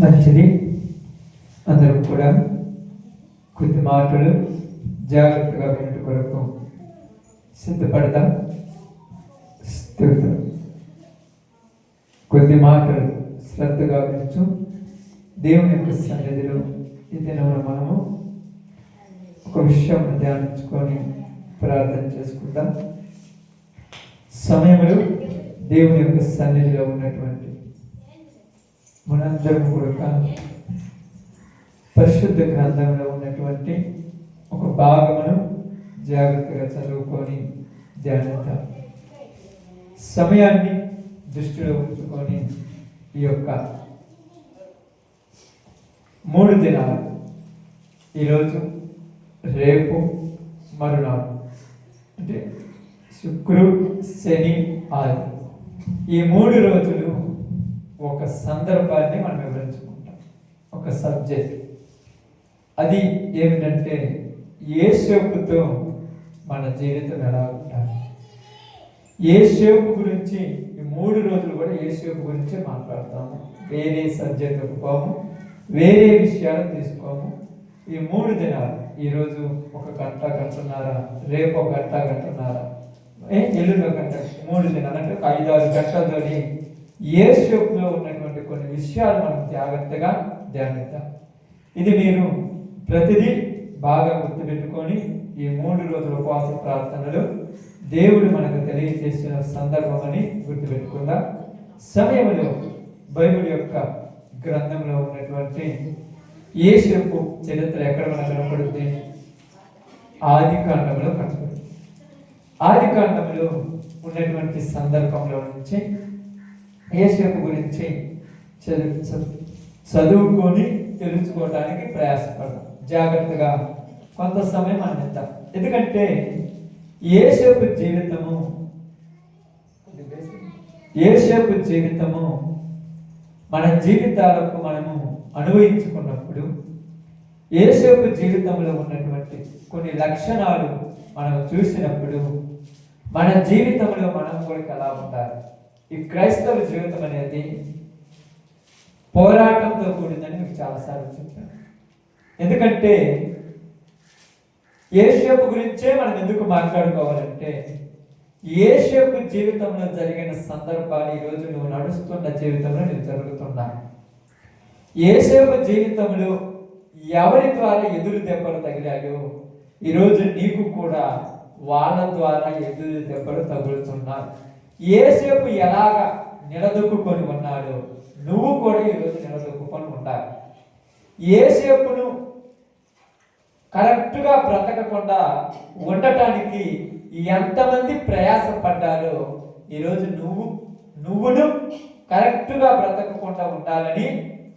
మంచిది. అందరూ కూడా కొద్ది మాటలు జాగ్రత్తగా వినటి కొరకు సిద్ధపడదాం. కొద్ది మాటలు శ్రద్ధగా వినచ్చు. దేవుని యొక్క సన్నిధిలో ఈ దినమున మనము ఒక విషయం ధ్యానించుకొని ప్రార్థన చేసుకుందాం. సమయంలో దేవుని యొక్క సన్నిధిలో ఉన్నటువంటి మనందరం కూడా పరిశుద్ధ గ్రంథంలో ఉన్నటువంటి ఒక భాగమును జాగ్రత్తగా చదువుకొని ధ్యానిద్దాం. సమయాన్ని దృష్టిలో ఉంచుకొని ఈ యొక్క 3 దినాలు, ఈరోజు, రేపు, మరునాడు, అంటే శుక్రు, శని, ఆది, ఈ 3 రోజులు ఒక సందర్భాన్ని మనం వివరించుకుంటాం. ఒక సబ్జెక్ట్. అది ఏమిటంటే యేషోపుతో మన జీవితం ఎలా ఉండాలి. యేషోపు గురించి ఈ 3 రోజులు కూడా యేషోపు గురించే మాట్లాడతాము. వేరే సబ్జెక్టుకు పోము, వేరే విషయాలు తీసుకోము. ఈ 3 దినాలు, ఈరోజు 1 గంట, గంటన్నర, రేపు 1 గంట, గంటన్నర, ఎల్లుండి 1 గంట, 3 దినాలు అంటే 5-6 గంటలతోని యేషోపులో ఉన్నటువంటి కొన్ని విషయాలు మనం జాగ్రత్తగా ధ్యానిద్దాం. ఇది మీరు ప్రతిదీ బాగా గుర్తుపెట్టుకొని ఈ 3 రోజుల ఉపవాస ప్రార్థనలు దేవుడు మనకు తెలియజేసిన సందర్భం అని గుర్తుపెట్టుకుందాం. సమయంలో బైబిల్ యొక్క గ్రంథంలో ఉన్నటువంటి యేషోపు చరిత్ర ఎక్కడ మనకు కనపడుతుంది? ఆది కాండంలో కనపడుతుంది. ఆది కాండంలో ఉన్నటువంటి సందర్భంలో నుంచి యేషోపు గురించి చదువుకొని తెలుసుకోవడానికి ప్రయాసపడదాం. జాగ్రత్తగా కొంత సమయం మనం ఇద్దాం. ఎందుకంటే యేషోపు జీవితము మన జీవితాలకు మనము అనుభవించుకున్నప్పుడు యేషోపు జీవితంలో ఉన్నటువంటి కొన్ని లక్షణాలు మనం చూసినప్పుడు మన జీవితంలో మనం కూడా ఎలా ఉండాలి. ఈ క్రైస్తవ జీవితం అనేది పోరాటంతో కూడిందని మీకు చాలాసార్లు చెప్పాను. ఎందుకంటే యేషోపు గురించే మనం ఎందుకు మాట్లాడుకోవాలంటే యేషోపు జీవితంలో జరిగిన సందర్భాలు ఈరోజు నువ్వు నడుస్తున్న జీవితంలో నువ్వు జరుగుతున్నా. యేషోపు జీవితంలో ఎవరి ద్వారా ఎదురు దెబ్బలు తగిలాయో ఈరోజు నీకు కూడా వాళ్ళ ద్వారా ఎదురు దెబ్బలు తగులుతున్నారు. యేషోపు ఎలాగ నిలదొక్కుకొని ఉన్నాడో నువ్వు కూడా ఈరోజు నిలదొక్కుకొని ఉండాలి. యేషోపును కరెక్ట్గా బ్రతకకుండా ఉండటానికి ఎంతమంది ప్రయాసపడ్డారో ఈరోజు నువ్వును కరెక్ట్గా బ్రతకకుండా ఉండాలని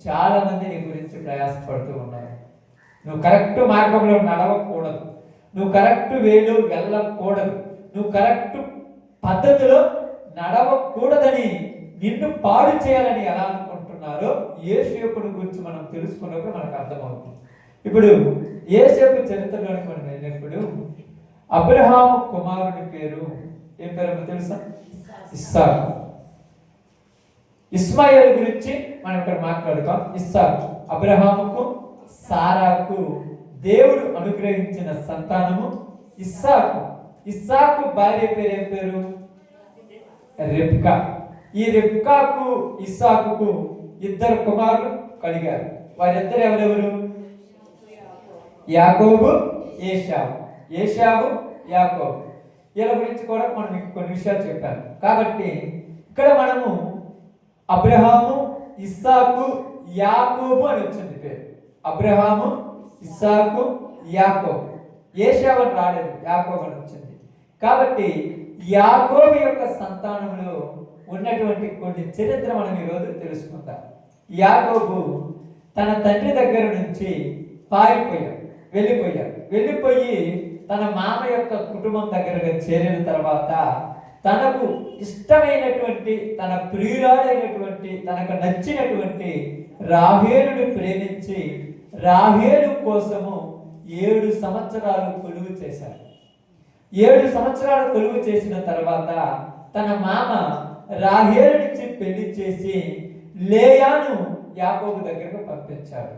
చాలా మంది నీ గురించి ప్రయాసపడుతూ ఉన్నారు. నువ్వు కరెక్ట్ మార్గంలో నడవకూడదు, నువ్వు కరెక్ట్ వేలో వెళ్ళకూడదు, నువ్వు కరెక్ట్ పద్ధతిలో నడవకూడదని నిన్ను పాడు చేయాలని ఎలా అనుకుంటున్నారో యేషోపుని గురించి మనం తెలుసుకున్నప్పుడు మనకు అర్థమవుతుంది. ఇప్పుడు యేషోపు చరిత్రలోకి మనం వెళ్ళినప్పుడు అబ్రహాము కుమారుని పేరు ఏం పేరు తెలుసా? ఇస్సాకు. ఇస్మాయిల్ గురించి మనం ఇక్కడ మాట్లాడుతాం. ఇస్సాకు అబ్రహాముకు సారాకు దేవుడు అనుగ్రహించిన సంతానము ఇస్సాకు. ఇస్సాకు భార్య పేరు ఏం పేరు? రెబ్కా. ఈ రెబ్కాకు ఇస్సాకుకు 2 కుమారులు కలిగారు. వారిద్దరు ఎవరెవరు? యాకోబు, ఏశావు. ఏశావు, యాకోబు. వీళ్ళ గురించి కూడా మనం మీకు కొన్ని విషయాలు చెప్పాను. కాబట్టి ఇక్కడ మనము అబ్రహాము, ఇస్సాకు, యాకోబు అని వచ్చింది పేరు. అబ్రహాము, ఇస్సాకు, యాకోబు. ఏశావు అని రాలేదు, యాకోబు అని వచ్చింది. కాబట్టి యాకోబు యొక్క సంతానంలో ఉన్నటువంటి కొన్ని చరిత్ర మనం ఈరోజు తెలుసుకుందాం. యాకోబు తన తండ్రి దగ్గర నుంచి వెళ్ళిపోయి తన మామ యొక్క కుటుంబం దగ్గరగా చేరిన తర్వాత తనకు ఇష్టమైనటువంటి, తన ప్రియురాలైనటువంటి, తనకు నచ్చినటువంటి రాహేలును ప్రేమించి రాహేలు కోసము 7 సంవత్సరాలు కొలువు చేశారు. 7 సంవత్సరాలు కొలువు చేసిన తర్వాత తన మామ రాహేలునిచ్చి పెళ్లి చేసి లేయాను యాకోబు దగ్గరకు పంపించాడు.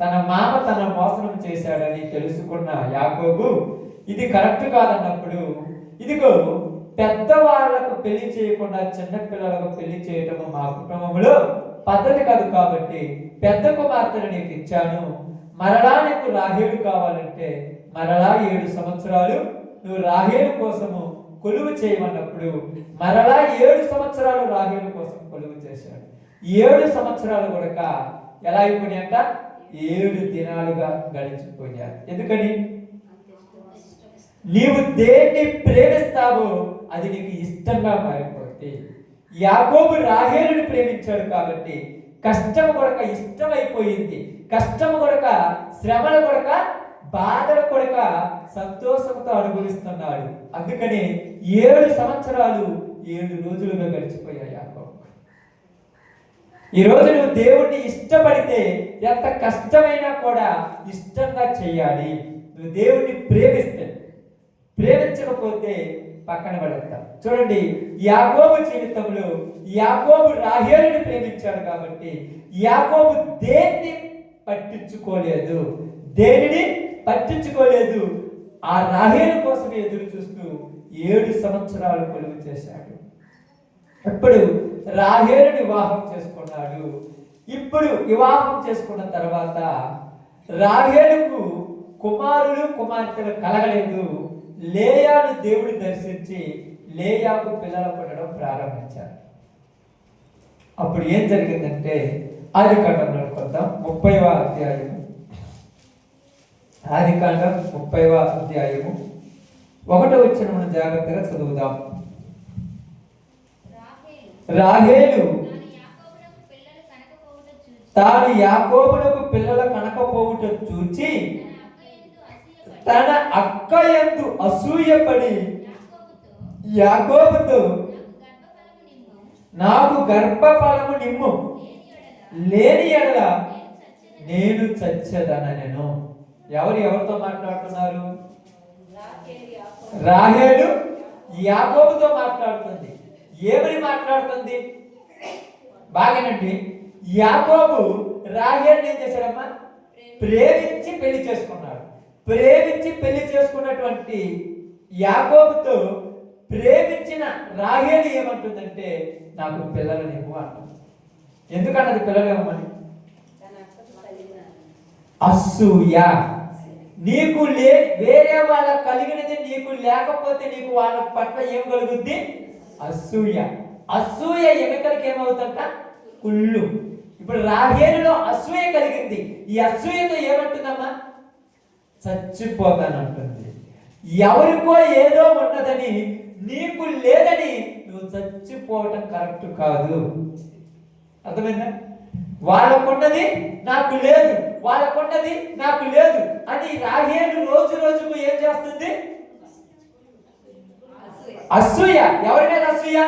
తన మామ తన మోసం చేశాడని తెలుసుకున్న యాకోబు ఇది కరెక్ట్ కాదన్నప్పుడు, ఇదిగో పెద్దవాళ్లకు పెళ్లి చేయకుండా చిన్నపిల్లలకు పెళ్లి చేయటము మా కుటుంబంలో పద్ధతి కాదు, కాబట్టి పెద్ద కుమార్తెను నీకు ఇచ్చాను. మరలా నీకు రాహేలు కావాలంటే మరలా 7 సంవత్సరాలు నువ్వు రాహేలు కోసము కొలువు చేయమన్నప్పుడు మరలా 7 సంవత్సరాలు రాహేలు కోసం కొలువు చేశాడు. 7 సంవత్సరాలు కూడా ఎలా అయిపోయినాయంట? 7 దినాలుగా గడిచిపోయారు. ఎందుకని? నీవు దేన్ని ప్రేమిస్తావో అది నీకు ఇష్టంగా మారిపోతే. యాకోబు రాహేలుని ప్రేమించాడు కాబట్టి కష్టం కొడక ఇష్టమైపోయింది. కష్టం కొడక, శ్రమల కొడక, బాధల కొడక సంతోషంతో అనుభవిస్తున్నాడు. అందుకని 7 సంవత్సరాలు 7 రోజులుగా గడిచిపోయాయి యాకోబు. ఈరోజు నువ్వు దేవుణ్ణి ఇష్టపడితే ఎంత కష్టమైనా కూడా ఇష్టంగా చేయాలి. నువ్వు దేవుణ్ణి ప్రేమిస్తే, ప్రేమించకపోతే పక్కన పడతాం. చూడండి, యాకోబు జీవితంలో యాకోబు రాహేలుని ప్రేమించాడు కాబట్టి యాకోబు దేన్ని పట్టించుకోలేదు, దేనిని పట్టించుకోలేదు. ఆ రాహేలు కోసం ఎదురు చూస్తూ 7 సంవత్సరాలు కొలువు చేశాడు. ఇప్పుడు రాహేలుని వివాహం చేసుకున్నాడు. ఇప్పుడు వివాహం చేసుకున్న తర్వాత రాహేలుకు కుమారులు కుమార్తెలు కలగలేదు. లేయాను దేవుడు దర్శించి లేయాకు పిల్లలు పుట్టడం ప్రారంభించారు. అప్పుడు ఏం జరిగిందంటే ఆదికాండంలో కొద్దాం 30వ అధ్యాయము. ఆదికాండం 30వ అధ్యాయము 1వ వచనం మనం జాగ్రత్తగా చదువుదాం. రాహేలు తాను యాకోబునకు పిల్లలు కనకపోవుట చూచి తన అక్క యందు అసూయపడి యాకోబుతో నాకు గర్భఫలము నిమ్ము, లేని ఎడల నేను చచ్చేదనెను. ఎవరితో మాట్లాడుతున్నారు? రాహేలు యాకోబుతో మాట్లాడుతుంది. ఏమని మాట్లాడుతుంది? బాగానండి. యాకోబు రాహేలుని ఏం చేశాడమ్మా? ప్రేమించి పెళ్లి చేసుకున్నాడు. ప్రేమించి పెళ్లి చేసుకున్నటువంటి యాకోబుతో ప్రేమించిన రాహేలు ఏమంటుందంటే నాకు పిల్లలని ఇవ్వు అంటుంది. ఎందుకన్నది పిల్లలు ఇవ్వమని? అసూయ. నీకు వేరే వాళ్ళ కలిగినది నీకు లేకపోతే నీకు వాళ్ళ పట్ల ఏం కలుగుద్ది? అసూయ. అసూయ ఎముకలకి ఏమవుతుంట? కుళ్ళు. ఇప్పుడు రాహేలులో అసూయ కలిగింది. ఈ అసూయతో ఏమంటుందమ్మా? చచ్చిపోతానంటుంది. ఎవరికో ఏదో ఉన్నదని నీకు లేదని నువ్వు చచ్చిపోవటం కరెక్ట్ కాదు. అర్థమైందా? వాళ్ళకున్నది నాకు లేదు, వాళ్ళకున్నది నాకు లేదు అని రాహేలు రోజు రోజుకు ఏం చేస్తుంది? అసూయ. ఎవరి మీద అసూయ?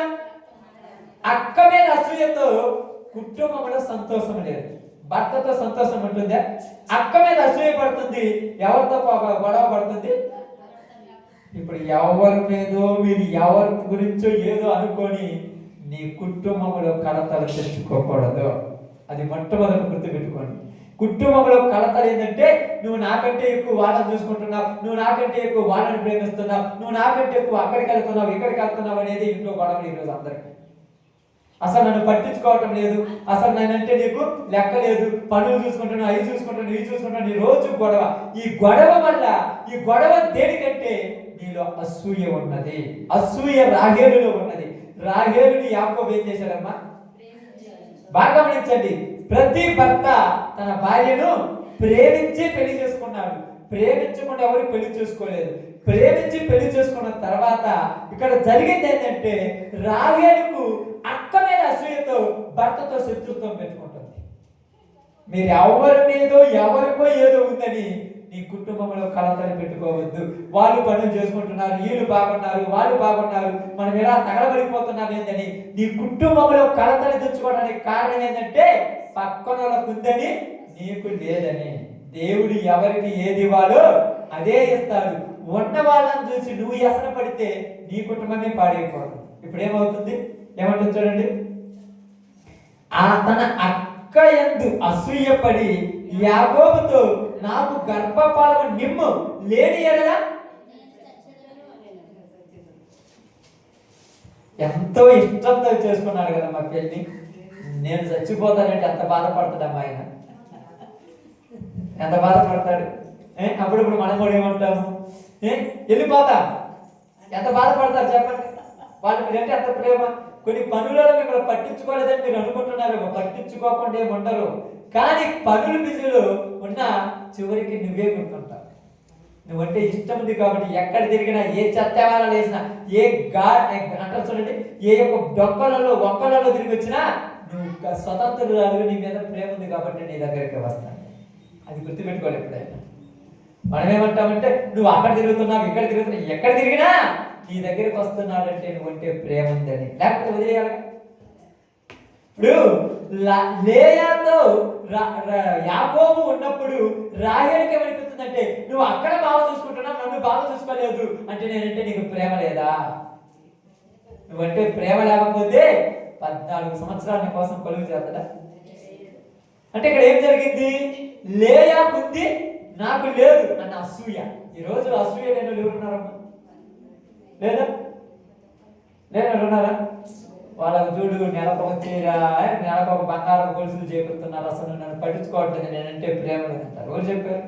అక్క మీద అసూయతో కుటుంబంలో సంతోషం లేదు. భర్తతో సంతోషం ఉంటుందా? అక్క మీద అసూయ పడుతుంది. ఎవరితో గొడవ పడుతుంది? ఇప్పుడు ఎవరి మీదో మీరు ఎవరి గురించో ఏదో అనుకొని నీ కుటుంబంలో కలతలు తెచ్చుకోకూడదు. అది మొట్టమొదటి గుర్తుపెట్టుకోండి. కుటుంబంలో కలతలు ఏంటంటే నువ్వు నాకంటే ఎక్కువ వాళ్ళని చూసుకుంటున్నావు, నువ్వు నాకంటే ఎక్కువ వాళ్ళని ప్రేమిస్తున్నావు, నువ్వు నాకంటే ఎక్కువ అక్కడికి వెళ్తున్నావు, ఇక్కడికి వెళ్తున్నావు అనేది ఇంట్లో గొడవలు ఈరోజు అందరికి. అసలు నన్ను పట్టించుకోవటం లేదు, అసలు నేనంటే నీకు లెక్క లేదు, పనులు చూసుకుంటున్నావు, అవి చూసుకుంటాను, ఇవి చూసుకుంటాను, నీ రోజు గొడవ. ఈ గొడవ వల్ల, ఈ గొడవ దేనికంటే నీలో అసూయ ఉన్నది. అసూయ రాహేలులో ఉన్నది. రాహేలుని యాకోబు ఏం చేశాడమ్మా? బాగా గమనించండి. ప్రతి భర్త తన భార్యను ప్రేమించి పెళ్లి చేసుకున్నాడు. ప్రేమించకుండా ఎవరు పెళ్లి చేసుకోలేదు. ప్రేమించి పెళ్లి చేసుకున్న తర్వాత ఇక్కడ జరిగింది ఏంటంటే రాహేలుకు అక్క మీద అసూయతో భర్తతో శత్రుత్వం పెట్టుకుంటుంది. మీరు ఎవరి మీదో ఎవరికో ఏదో ఉందని నీ కుటుంబంలో కలతలు పెట్టుకోవద్దు. వాళ్ళు పనులు చేసుకుంటున్నారు, వీళ్ళు బాగున్నారు, వాళ్ళు బాగున్నారు, మనం ఎలా తగలబడిపోతున్నాం ఏంటని నీ కుటుంబంలో కలతలు తెచ్చుకోవడానికి కారణం ఏంటంటే పక్కన వాళ్ళకు ఉందని నీకు లేదని. దేవుడు ఎవరికి ఏది ఇవ్వాలో అదే ఇస్తాడు. ఉన్న వాళ్ళని చూసి నువ్వు వ్యసన పడితే నీ కుటుంబమే పాడైపోతుంది. ఇప్పుడు ఏమవుతుంది? ఏమంటుంది చూడండి. తన అక్క అక్క యందు అసూయపడి యాకోబుతో నాకు గర్భఫలము నిమ్ము లేని ఎడల ఎంతో ఇష్టంతో చేసుకున్నాడు కదా మా పెళ్ళి. నేను చచ్చిపోతానంటే ఎంత బాధపడతాడమ్మా ఆయన, ఎంత బాధపడతాడు. అప్పుడప్పుడు మనం కూడా ఏమంటాము, వెళ్ళిపోతా, ఎంత బాధపడతారు చెప్పండి. వాళ్ళకి మీరంటే ఎంత ప్రేమ. కొన్ని పనులలో మిమ్మల్ని పట్టించుకోలేదని మీరు అనుకుంటున్నారు, పట్టించుకోకుండా ఏముండరు. కానీ పనుల బిజీలో ఉన్న చివరికి నువ్వే గుర్తుంటావు. నువ్వంటే ఇష్టం ఉంది కాబట్టి ఎక్కడ తిరిగినా, ఏ చెత్తవాళ్ళు వేసినా, ఏ అంటారు చూడండి, ఏ యొక్క డొక్కలలో ఒక్కలలో తిరిగి వచ్చినా నువ్వు స్వతంత్రురాలు, నీ మీద ప్రేమ ఉంది కాబట్టి నీ దగ్గరికి వస్తాను. అది గుర్తుపెట్టుకోవాలి ఎప్పుడైనా. మనం ఏమంటామంటే నువ్వు అక్కడ తిరుగుతున్నావు, ఇక్కడ తిరుగుతున్నావు, ఎక్కడ తిరిగినా నీ దగ్గరికి వస్తున్నాడంటే నువ్వంటే ప్రేమ ఉందని, లేకపోతే వదిలేయాలి. ఇప్పుడు లేయాతో యాకోబు ఉన్నప్పుడు రాహేలుకి ఏమనిపిస్తుందంటే, నువ్వు అక్కడ బాగా చూసుకుంటున్నావు, నన్ను బాగా చూసుకోలేదు అంటే నేనంటే నీకు ప్రేమ లేదా? నువ్వంటే ప్రేమ లేకపోతే 14 సంవత్సరాల నీ కోసం కొలువు చేస్తాడా? అంటే ఇక్కడ ఏం జరిగింది? లేయాకుంది, నాకు లేదు అన్న అసూయ. ఈరోజు అసూయ లేని ఎవరున్నారమ్మా? లేదా? నేను ఎవరున్నారా? వాళ్ళకు చూడు, నెలకొక చీర, నెలకొక బంగారం గొలుసులు చేపుతున్నారు, అసలు నన్ను పట్టించుకోవట్లేదు, నేనంటే ప్రేమ లేదంటారు. ఎవరు చెప్పారు?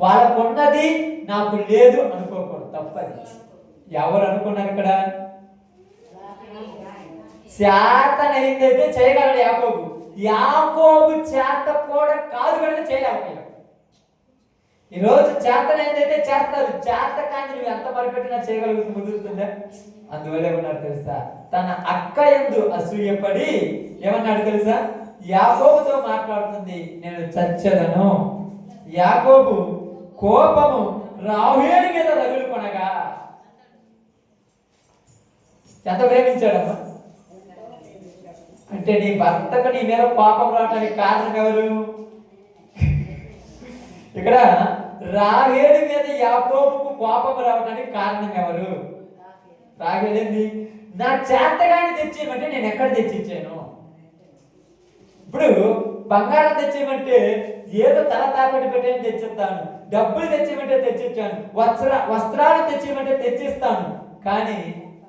వాళ్ళకున్నది నాకు లేదు అనుకోకూడదు, తప్పది. ఎవరు అనుకున్నారు ఇక్కడ? చేతనైందైతే చేయగలడు యాకోబు. యాకోబు చేత కూడా కాదు కనుక చేయలేకపోయాడు. ఈరోజు చేతనైందైతే చేస్తారు, చేత కానీ నువ్వు ఎంత మరిపెట్టినా చేయగలుగుతూ కుదురుతుందా? అందువల్ల ఏమన్నాడు తెలుసా? తన అక్క యందు అసూయపడి ఏమన్నాడు తెలుసా? యాకోబుతో మాట్లాడుతుంది, నేను చచ్చదను. యాకోబు కోపము రాహేలు మీద రగులుకొనగా. ఎంత ప్రేమించాడమ్మా? అంటే నీ భర్తకు నీ మీద కోపం రావడానికి కారణం ఎవరు? ఇక్కడ రాహేలు మీద యాకోబుకు కోపం రావడానికి కారణం ఎవరు? రాహేలేంది? నా చేతగాని తెచ్చేయమంటే నేను ఎక్కడ తెచ్చిచ్చాను? ఇప్పుడు బంగారం తెచ్చేయమంటే ఏదో తల తాకట్టు పెట్టేది తెచ్చిస్తాను, డబ్బులు తెచ్చేయమంటే తెచ్చిచ్చాను, వస్త్రాలు తెచ్చేయమంటే తెచ్చిస్తాను. కానీ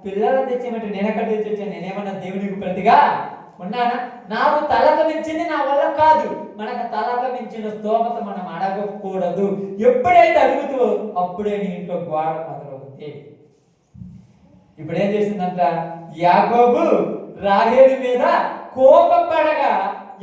పిల్లలను తెచ్చేయమంటే నేను ఎక్కడ తెచ్చిచ్చాను? నేనేమన్నా దేవునికి ప్రతిగా ఉన్నానా? నాకు తలకు మించింది నా వల్ల కాదు. మనకు తలకు మించిన స్తోమత మనం అడగకూడదు. ఎప్పుడైతే అడుగుతావో అప్పుడే నీ ఇంట్లో గోడ మొదలవుతుంది. ఇప్పుడు ఏం చేసిందంట? యాకోబు రాహేలు మీద కోపపడగా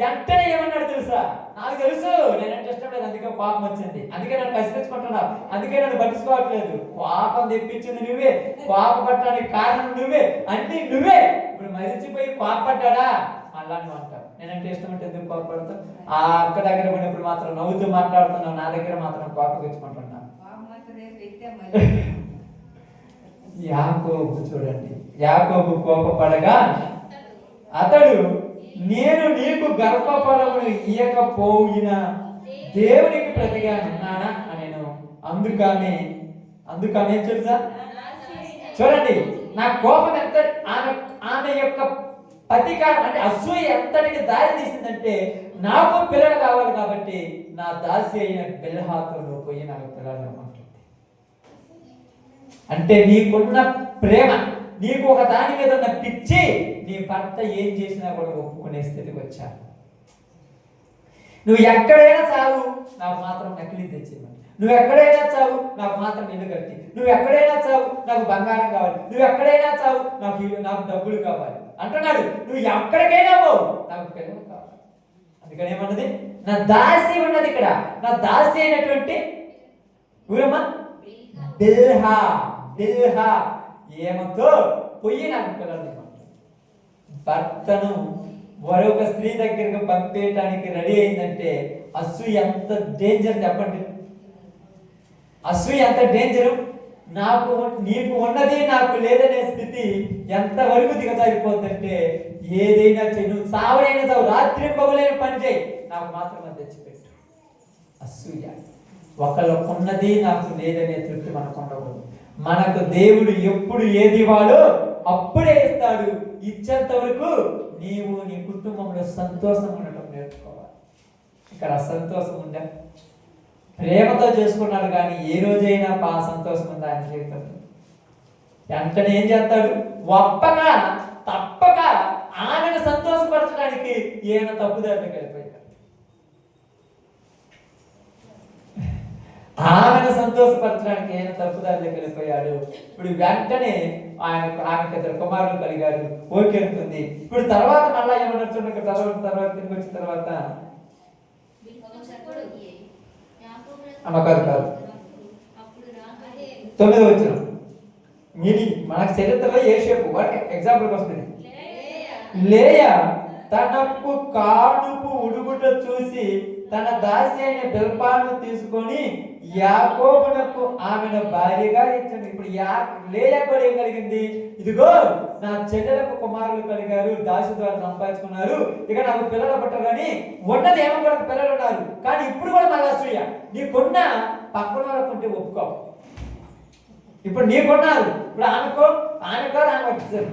వెంటనే ఏమన్నాడు తెలుసా? నాకు తెలుసు నేనంటే ఇష్టం లేదు, అందుకే కోపం వచ్చింది, అందుకే నన్ను కసిపించుకుంటున్నావు, అందుకే నన్ను పట్టించుకోవట్లేదు. కోపం తెప్పించింది నువ్వే, కోపపడటానికి కారణం నువ్వే, అన్ని నువ్వే. ఇప్పుడు మరిచిపోయి కోపపడ్డా మళ్ళా నువ్వు అంటావు నేనంటే ఇష్టం అంటే ఎందుకు కోపపడతావు? ఆ అక్క దగ్గర పోయినప్పుడు మాత్రం నవ్వుతూ మాట్లాడుతున్నావు, నా దగ్గర మాత్రం కోపం తెచ్చుకుంటున్నావు. యాకోబు చూడండి, యాకోబు కోపపడగా అతడు నేను నీకు గర్భఫలమును ఇయ్యకపోయినా దేవునికి ప్రతిగా ఉన్నానా అనేను. అందుకనే తెలుసా? చూడండి, నా కోపం ఎంత, ఆమె యొక్క ప్రతీకారం అంటే అసూయ ఎంతటికి దారి తీసిందంటే, నాకు పిల్లలు కావాలి కాబట్టి నా దాసి అయిన బెల్హాతో పోయి నాకు పిల్లలు అంటుంది. అంటే నీకున్న ప్రేమ, నీకు ఒక దాని మీద ఉన్న పిచ్చి, నీ భర్త ఏం చేసినా కూడా ఒప్పుకునే స్థితికి వచ్చాను. నువ్వు ఎక్కడైనా చావు, నాకు మాత్రం నకిలీ తెచ్చేయమని. నువ్వు ఎక్కడైనా చావు, నాకు మాత్రం ఇల్లు కట్టి. నువ్వు ఎక్కడైనా చావు, నాకు బంగారం కావాలి. నువ్వు ఎక్కడైనా చావు, నాకు డబ్బులు కావాలి అంటున్నాడు. నువ్వు ఎక్కడికైనా పోవు, నాకు పిల్లలు కావాలి. అందుకని ఏమన్నది? నా దాసి ఉన్నది ఇక్కడ. నా దాసి అయినటువంటి ఊరమ్మా బిల్హా ఏమతో పొయ్యి నాకు పిల్లలు. భర్తను మరొక స్త్రీ దగ్గరికి పంపేయటానికి రెడీ అయిందంటే అసూయ ఎంత డేంజర్ చెప్పండి. అసూయ ఎంత డేంజరు. నీకు ఉన్నది నాకు లేదనే స్థితి ఎంతవరకు దిగజారిపోతుందంటే, ఏదైనా చెయ్యి, నువ్వు సావడైనా చావు, రాత్రి పగులైన పని చేయి, నాకు మాత్రం అది తెచ్చిపెట్టు. అసూయ. ఒకళ్ళకు ఉన్నది నాకు లేదనే తృప్తి మనకు ఉండకూడదు. మనకు దేవుడు ఎప్పుడు ఏది ఇవ్వాలో అప్పుడే ఇస్తాడు. ఇచ్చేంత వరకు నీవు నీ కుటుంబంలో సంతోషం ఉండటం నేర్చుకోవాలి. ఇక్కడ అసంతోషం ఉందా? ప్రేమతో చేసుకున్నాడు కానీ ఏ రోజైనా సంతోషం ఉందా ఆయన జీవితంలో? వెంటనే ఏం చేస్తాడు? తప్పక ఆమెను సంతోషపరచడానికి ఈయన తప్పుదారిలోకి వెళ్ళిపోయాడు. ఆమెను సంతోషపరచడానికి ఈయన తప్పుదారిలోకి వెళ్ళిపోయాడు. ఇప్పుడు వెంటనే ఆమెకు 2 కుమారులు కలిగారు. ఓకే అనుకుంది. ఇప్పుడు తర్వాత మళ్ళా ఏమన్నారు చూడండి, తర్వాత తిరిగి వచ్చిన తర్వాత కాదు 9వ వచనం. మీది మనకు చరిత్రలో యోసేపు ఎగ్జాంపుల్ వస్తుంది. లేయా తనకు కాడుపు ఉడుగుట చూసి తన దాసి అయిన బిల్పాను తీసుకొని యాకోబునకు ఆమెను భార్యగా ఇచ్చింది. ఇప్పుడు లేయా కూడా ఏం కలిగింది? ఇదిగో నా చెల్లెలకు కుమారులు కలిగారు, దాసి ద్వారా సంపాదించుకున్నారు, ఇక నాకు పిల్లలు పట్టరని ఉన్నది ఏమో కూడా పిల్లలు ఉన్నారు. కానీ ఇప్పుడు కూడా మళ్ళీ అసూయ. నీకున్న పక్కన వాళ్ళకుంటే ఒప్పుకో. ఇప్పుడు నీకున్నారు, ఇప్పుడు ఆమె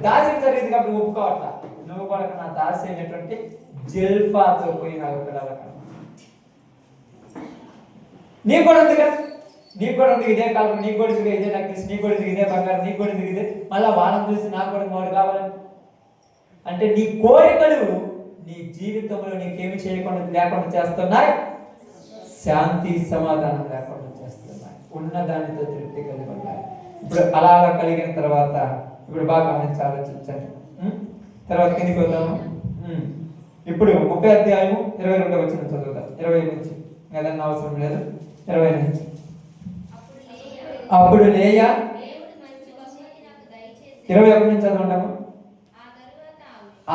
దాసి జరిగింది కాబట్టి ఒప్పుకోవట్ల. నువ్వు కూడా నా దాసి అయినటువంటి జిల్ఫాతో పోయి నాకు పిల్లల నీకు కూడా ఉంది కదా, నీకు కూడా ఉంది ఇదే కాలం, నీకు కూడా ఉంది ఇదే నక్కిస్, నీకు కూడా ఉంది ఇదే బంగారం, నీకు కూడా ఉంది ఇదే, మళ్ళీ వాళ్ళని చూసి నాకు కూడా మోడు కావాలని అంటే నీ కోరికలు నీ జీవితంలో నీకేమి చేయకుండా లేకుండా చేస్తున్నాయి, శాంతి సమాధానం లేకుండా చేస్తున్నాయి, ఉన్నదానితో తృప్తి కలిగి ఉన్నాయి. ఇప్పుడు అలా కలిగిన తర్వాత ఇప్పుడు బాగా గమనించి ఆలోచించండి. తర్వాత కిందికి వద్దాము. ఇప్పుడు 30 అధ్యాయము 22వ వచనం చదువుతాం. 20 నుంచి ఏదన్నా అవసరం లేదు, 20 నుంచి. అప్పుడు లేయా 21 నుంచి చదవండాము.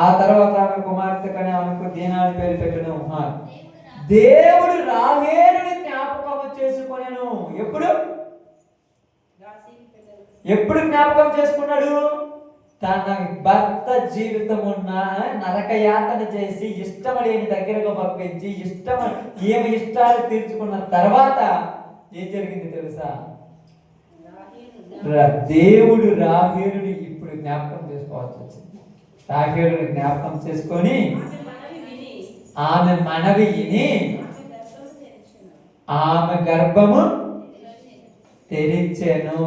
ఆ తర్వాత ఆమె కుమార్తె కానీ ఆమెకు దీనాని పేరు పెట్టను. దేవుడు రాహేలుని జ్ఞాపకం చేసుకొనెను. ఎప్పుడు జ్ఞాపకం చేసుకున్నాడు? తన భర్త జీవితమున్న నరకయాతన చేసి ఇష్టం లేని దగ్గరకు పంపించి ఏమి ఇష్టాలు తీర్చుకున్న తర్వాత ఏం జరిగింది తెలుసా? దేవుడు రాహేలుని ఇప్పుడు జ్ఞాపకం చేసుకోవాల్సి వచ్చింది. రాహేలుని జ్ఞాపకం చేసుకొని ఆమె మనవి విని ఆమె గర్భము తెరిచెను.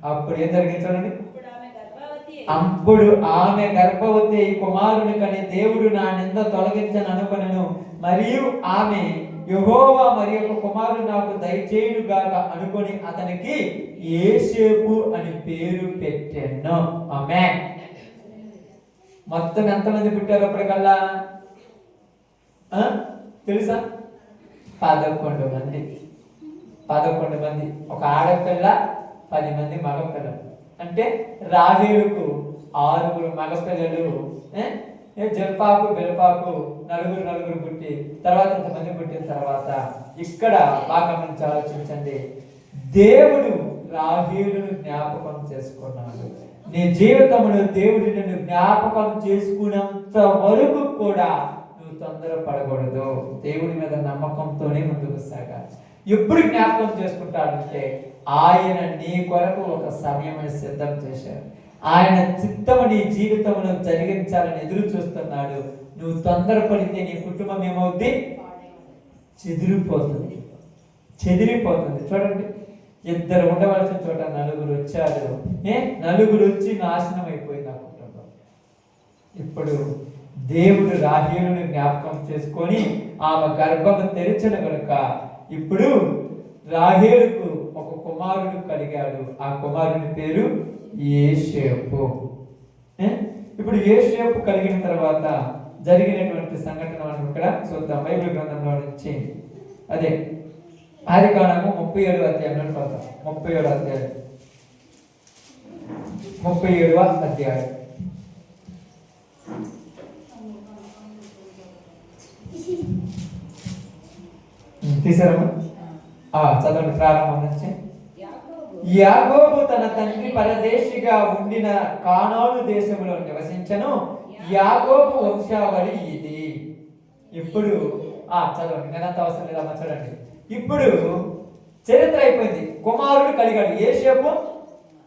అప్పుడు ఏం జరిగింది చూడండి. అప్పుడు ఆమె గర్భవతి కుమారుని కని దేవుడు నా నింద తొలగించను అనుకొనెను. మరియు ఆమె యెహోవా మరి యొక్క కుమారుడు నాకు దయచేయును గాక అనుకొని అతనికి యోసేపు అని పేరు పెట్టెను. ఆమేన్. మొత్తం ఎంతమంది పుట్టారు అప్పటికల్లా తెలుసా? 11 మంది. 11 మంది. ఒక ఆడపిల్ల, 10 మంది మగపిల్లలు. అంటే రాహేలుకు 6 మగపిల్లలు, జల్పాకు బెల్పాకు నలుగురు పుట్టి తర్వాత ఇంతమంది పుట్టిన తర్వాత ఇక్కడ బాగా మంచి ఆలోచించండి. దేవుడు రాహేలును జ్ఞాపకం చేసుకున్నాడు. నీ జీవితంలో దేవుడు నిన్ను జ్ఞాపకం చేసుకున్నంత వరకు కూడా నువ్వు తొందరపడకూడదు. దేవుడి మీద నమ్మకంతోనే ముందుకు సాగాలి. ఎప్పుడు జ్ఞాపకం చేసుకుంటాడంటే ఆయన నీ కొరకు ఒక సమయం సిద్ధం చేశాడు. ఆయన చిత్తము నీ జీవితంలో జరిగించాలని ఎదురు చూస్తున్నాడు. నువ్వు తొందరపడితే నీ కుటుంబం ఏమవుద్ది? చెదిరిపోతుంది. చూడండి, 2 ఉండవలసిన చోట 4 వచ్చారు. 4 వచ్చి నాశనం అయిపోయింది ఆ కుటుంబం. ఇప్పుడు దేవుడు రాహేలుని జ్ఞాపకం చేసుకొని ఆమె గర్భము తెరిచిన కనుక ఇప్పుడు రాహేలుకు ఒక కుమారుడు కలిగాడు. ఆ కుమారుని పేరు యోసేపు. ఇప్పుడు యోసేపు కలిగిన తర్వాత జరిగినటువంటి సంఘటన మనం ఇక్కడ చూద్దాం. బైబిల్ గ్రంథంలో నుంచి అదే ఆదికాండము 37వ అధ్యాయంలో చూద్దాం. 37వ అధ్యాయం తీసారమ్మా? చదవండి ప్రారంభం నుంచి. యాకోబు తన తండ్రి పరదేశిగా ఉండిన కానాను దేశంలో నివసించను. యాకోబు వంశావళి ఇది. ఇప్పుడు చదవండి, నేనంత అవసరం లేదమ్మా. చూడండి, ఇప్పుడు చరిత్ర అయిపోయింది. కుమారుడు కలిగాడు, యోసేపు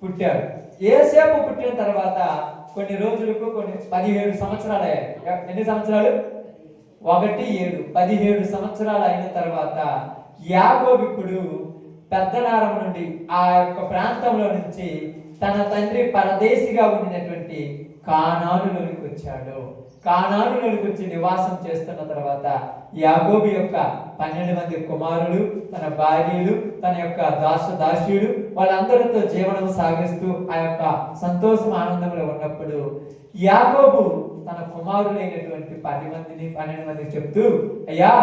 పుట్టాడు. యోసేపు పుట్టిన తర్వాత కొన్ని రోజులకు 17 సంవత్సరాలు అయ్యాయి. ఎన్ని సంవత్సరాలు? 1:7 17 సంవత్సరాలు అయిన తర్వాత యాకోబు ఇప్పుడు పెద్దనారం నుండి ఆ యొక్క ప్రాంతంలో నుంచి తన తండ్రి పరదేశిగా ఉండినటువంటి కానానులోనికి వచ్చాడు. కానానులోనికి వచ్చి నివాసం చేస్తున్న తర్వాత యాకోబు యొక్క 12 మంది కుమారులు, తన భార్యలు, తన యొక్క దాసుడు వాళ్ళందరితో జీవనం సాగిస్తూ ఆ యొక్క సంతోషం ఆనందంలో ఉన్నప్పుడు యాకోబు తన కుమారులైనటువంటి 12 మందికి చెప్తూ, అయ్యా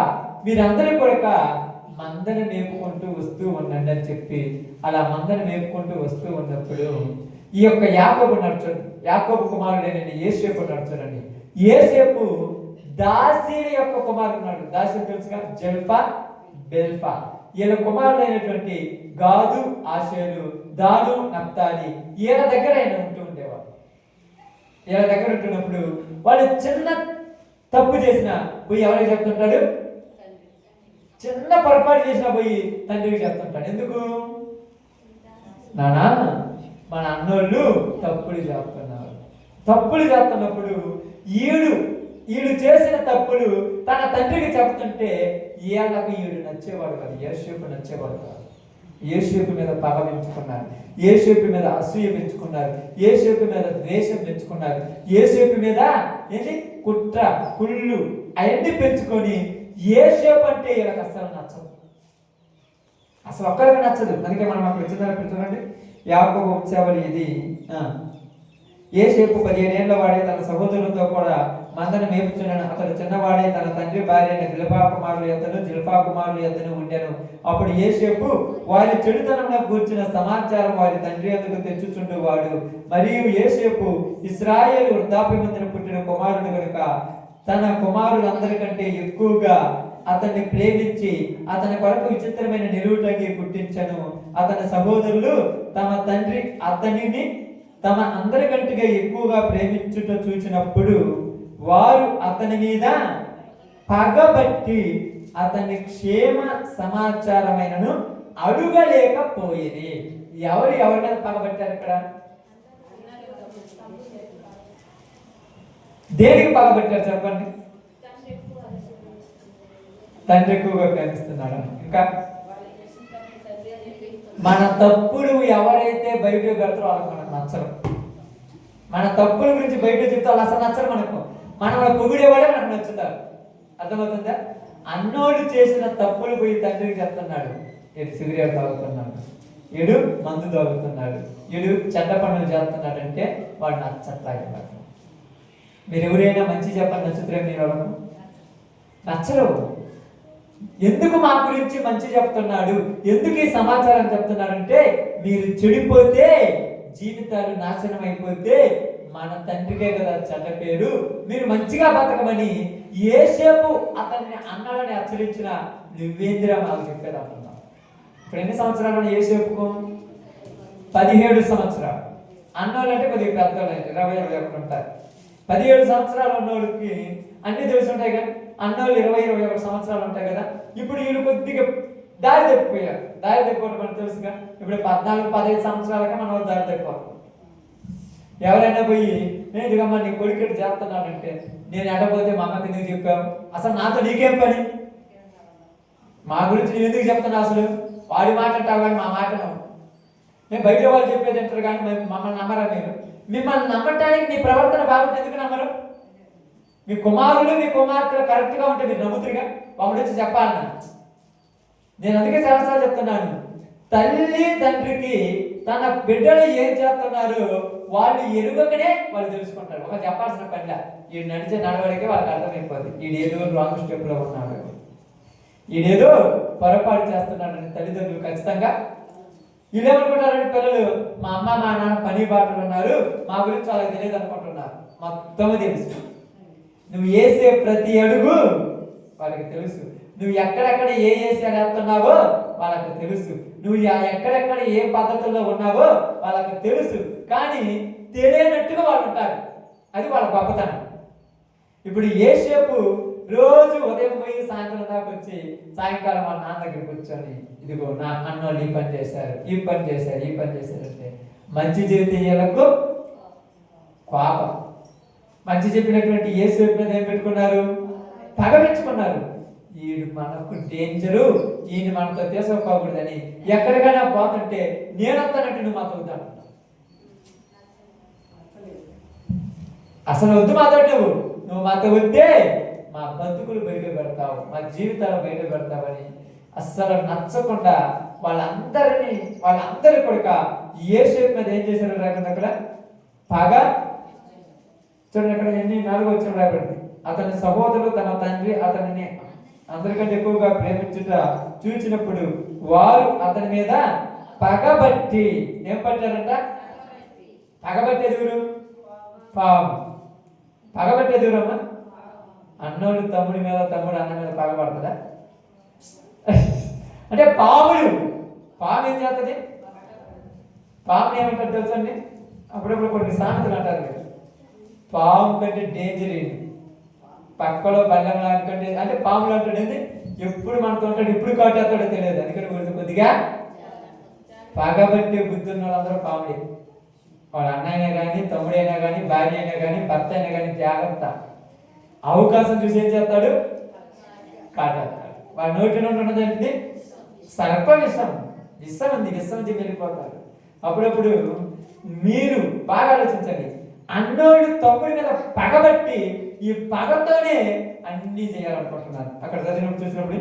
మీరందరూ కూడా మందను మేపుకుంటూ వస్తూ ఉండండి అని చెప్పి అలా మందను మేపుకుంటూ వస్తూ ఉన్నప్పుడు ఈ యొక్క యాకోబు కుమారుడైన యోసేపు నడుచుడండి. యోసేపు దాసీల యొక్క కుమారుడు ఉన్నాడు. దాసీలు తెలుసుగా, జల్ఫా, బెల్ఫా. వీళ్ళ కుమారుడైనటువంటి గాదు, ఆషేరు, దాను, నప్తాలి వీళ్ళ దగ్గర ఆయన ఉంటూ ఉండేవాడు. వీళ్ళ దగ్గర ఉంటున్నప్పుడు వాళ్ళు చిన్న తప్పు చేసిన పోయి ఎవరికి చెప్తుంటాడు? చిన్న పొరపాటు చేసిన పోయి తండ్రికి చెప్తుంటాడు. ఎందుకు? నానా మన అన్నోళ్ళు తప్పులు చేస్తున్నప్పుడు ఈడు చేసిన తప్పులు తన తండ్రికి చెప్తుంటే ఈళ్ళకు ఈడు నచ్చేవాడు కాదు, యోసేపు నచ్చేవాడు కాదు. యోసేపు మీద పగ పెంచుకున్నారు, యోసేపు మీద అసూయ పెంచుకున్నారు, యోసేపు మీద ద్వేషం పెంచుకున్నారు, యోసేపు మీద కుట్ర కుళ్ళు అవన్నీ పెంచుకొని యోసేపు అంటే వీళ్ళకి అసలు నచ్చదు, అసలు ఒక్కరికి నచ్చదు. అందుకే మనం అక్కడ చూడండి, యాకోబు వంశావళి ఇది. యోసేపు 15 ఏళ్ల వాడే తన సహోదరులతో కూడా మందను మేపుచున్నాను. అతడు చిన్నవాడే తన తండ్రి భార్య అయిన జిల్పా కుమారులు ఎద్దను ఉండెను. అప్పుడు యోసేపు వారి చెడుతనంలో కూర్చున్న సమాచారం వారి తండ్రి ఎందుకు తెచ్చుచుండువాడు. మరియు యోసేపు ఇశ్రాయేలు వృద్ధాప్యమందున పుట్టిన కుమారుడు కనుక తన కుమారులందరికంటే ఎక్కువగా అతన్ని ప్రేమించి అతని కొరకు విచిత్రమైన నిలువుటంగి పుట్టించను. అతని సహోదరులు తమ తండ్రి అతనిని తమ అందరికంటే ఎక్కువగా ప్రేమించుట చూచినప్పుడు వారు అతని మీద పగబట్టి అతని క్షేమ సమాచారమైనను అడుగలేకపోయేది. ఎవరి మీద పగబట్టారు ఇక్కడ? దేనికి పగబట్టారు చెప్పండి? తండ్రి ఎక్కువగా ప్రేమిస్తున్నాడు. ఇంకా మన తప్పులు ఎవరైతే బయట కడతారో వాళ్ళకి మనకు నచ్చరు. మన తప్పుల గురించి బయట చెప్తే వాళ్ళు అసలు నచ్చరు మనకు. మనం పొగిడేవాడే మనకు నచ్చుతారు. అర్థమవుతుందా? అన్నోడు చేసిన తప్పులు పోయి తండ్రికి చెప్తున్నాడు, ఇటు సిగరెట్ తాగుతున్నాడు, ఇడు మందు తాగుతున్నాడు, ఇడు చెడ్డ పనులు చేస్తున్నాడు అంటే వాడు నచ్చట్లేదు. మీరు ఎవరైనా మంచి చెప్పని నచ్చుతారే? మీరు ఎవరు నచ్చరు. ఎందుకు మా గురించి మంచి చెప్తున్నాడు, ఎందుకు ఈ సమాచారం చెప్తున్నాడంటే మీరు చెడిపోతే జీవితాలు నాశనం అయిపోతే మన తండ్రికే కదా చెడ్డ పేరు, మీరు మంచిగా బతకమని యోసేపు అతన్ని అన్నాడని హెచ్చరించిన నువ్వేందిరా మాకు చెప్పేది అంటున్నావు. ఇప్పుడు ఎన్ని సంవత్సరాలు యోసేపుకు? 17 సంవత్సరాలు. అన్నోళ్ళంటే కొద్దిగా పెద్దోళ్ళు, 20-21 ఉంటారు. 17 సంవత్సరాలు ఉన్నోళ్ళకి అన్ని తెలిసి ఉంటాయి కదా. అన్నోళ్ళు 20-21 సంవత్సరాలు ఉంటాయి కదా. ఇప్పుడు వీళ్ళు కొద్దిగా దారి తప్పిపోయారు. దారి తప్పిపోవడం మనకు తెలుసుగా. ఇప్పుడు 14-15 సంవత్సరాలకే మన వాళ్ళు దారి తప్పిపోతాం. ఎవరైనా పోయి నేను ఇదిగమ్మా నీ కొడుకు చేస్తున్నానంటే నేను ఎడపోతే మా అమ్మకి ఎందుకు చెప్పావు, అసలు నాతో నీకేం పని, మా గురించి నేను ఎందుకు చెప్తున్నా, అసలు వాడి మాట అంటావు కానీ మా మాట నేను బయట వాళ్ళు చెప్పేది అంటారు కానీ మమ్మల్ని నమ్మరా? మీరు మిమ్మల్ని నమ్మటానికి మీ ప్రవర్తన బాగుంటే ఎందుకు నమ్మరు? మీ కుమారులు మీ కుమార్తెలు కరెక్ట్గా ఉంటే మీరు నమ్ముతురుగా. వాడు వచ్చి చెప్పాలన్నా. నేను అందుకే చాలాసార్లు చెప్తున్నాను, తల్లి తండ్రికి తన బిడ్డలు ఏం చేస్తున్నారు వాళ్ళు ఎరుగకనే వాళ్ళు తెలుసుకుంటారు. ఒక చెప్పాల్సిన పనిలా వీడు నడిచే నడవడికే వాళ్ళకి అర్థమైపోద్ది, వీడేదో రాంగ్ స్టెప్లో ఉన్నాడు, వీడేదో పొరపాటు చేస్తున్నాడని తల్లిదండ్రులు ఖచ్చితంగా. వీళ్ళేమనుకుంటారంటే పిల్లలు మా అమ్మ మా నాన్న పని బాటలు ఉన్నారు, మా గురించి వాళ్ళకి తెలియదు అనుకుంటున్నారు. మొత్తం తెలుసు. నువ్వు వేసే ప్రతి అడుగు వాళ్ళకి తెలుసు. నువ్వు ఎక్కడెక్కడ ఏ వేస్తున్నావో వాళ్ళకి తెలుసు. నువ్వు ఎక్కడెక్కడ ఏ పద్ధతుల్లో ఉన్నావో వాళ్ళకి తెలుసు. కానీ తెలియనట్టుగా వాళ్ళు ఉంటారు. అది వాళ్ళ గొప్పతనం. ఇప్పుడు యోసేపు రోజు ఉదయం పోయి సాయంత్రం దాకా వచ్చి సాయంకాలం వాళ్ళ నాన్న దగ్గర కూర్చొని ఇదిగో నా అన్నోళ్ళు ఈ పని చేశారు, ఈ పని చేశారు, ఈ పని చేశారు అంటే మంచి జీవితీయులకు కోపం. మంచి చెప్పినటువంటి యేసేపు మీద ఏం పెట్టుకున్నారు? పగపించుకున్నారు. ఈడు మనకు డేంజరు, ఈయన మనతో తీసుకోకూడదని ఎక్కడికైనా పోతుంటే నేనంతానంటే నువ్వు మాతో వద్దాను, అసలు వద్దు మాతో, నువ్వు మాతో వద్దే మా బతుకులు బయట పెడతావు, మా జీవితాలు బయట పెడతావని అస్సలు నచ్చకుండా వాళ్ళందరి కొడుక యేసేపు మీద ఏం చేశారు రాకుండా అక్కడ పగ. చూడండి అక్కడ 4 వచ్చిన రాబడింది. అతని సహోదరులు తమ తండ్రి అతనిని అందరికంటే ఎక్కువగా ప్రేమించుట చూచినప్పుడు వారు అతని మీద పగబట్టి ఏం పట్టారంట? పగబట్టేది ఎవరు? పాము. పగబట్టేది ఎవరమ్మా? అన్నోడు తమ్ముడి మీద, తమ్ముడు అన్న మీద పగబడుతుందా? అంటే పాము ఏం చేస్తుంది? పాముని ఏమంటారు తెలుసండి? అప్పుడప్పుడు కొన్ని సామెతలు అంటారు కదా, పాము కంటే డేంజర్ ఏంటి, పక్కలో బల్లం లాంటి అంటే పాములు అంటాడు, ఎప్పుడు మనతో ఉంటాడు, ఎప్పుడు కాటేస్తాడో తెలియదు. అందుకని కొద్దిగా పగబట్టే బుద్ధి ఉన్న వాళ్ళందరూ పాములే. వాళ్ళ అన్నైనా కానీ, తమ్ముడైనా కానీ, భార్య అయినా కానీ, భర్త అయినా కానీ జాగ్రత్త. అవకాశం చూసి ఏం చేస్తాడు? కాటేస్తాడు. వాళ్ళ నోటి నుండి ఉన్నదంటే సర్ప విషం ఉంది, విషం వచ్చి వెళ్ళిపోతాడు. అప్పుడప్పుడు మీరు బాగా ఆలోచించండి, అన్నోళ్ళు తమ్ముడి మీద పగబట్టి ఈ పగతోనే అన్నీ చేయాలనుకుంటున్నారు. అక్కడ చదివినప్పుడు చూసినప్పుడు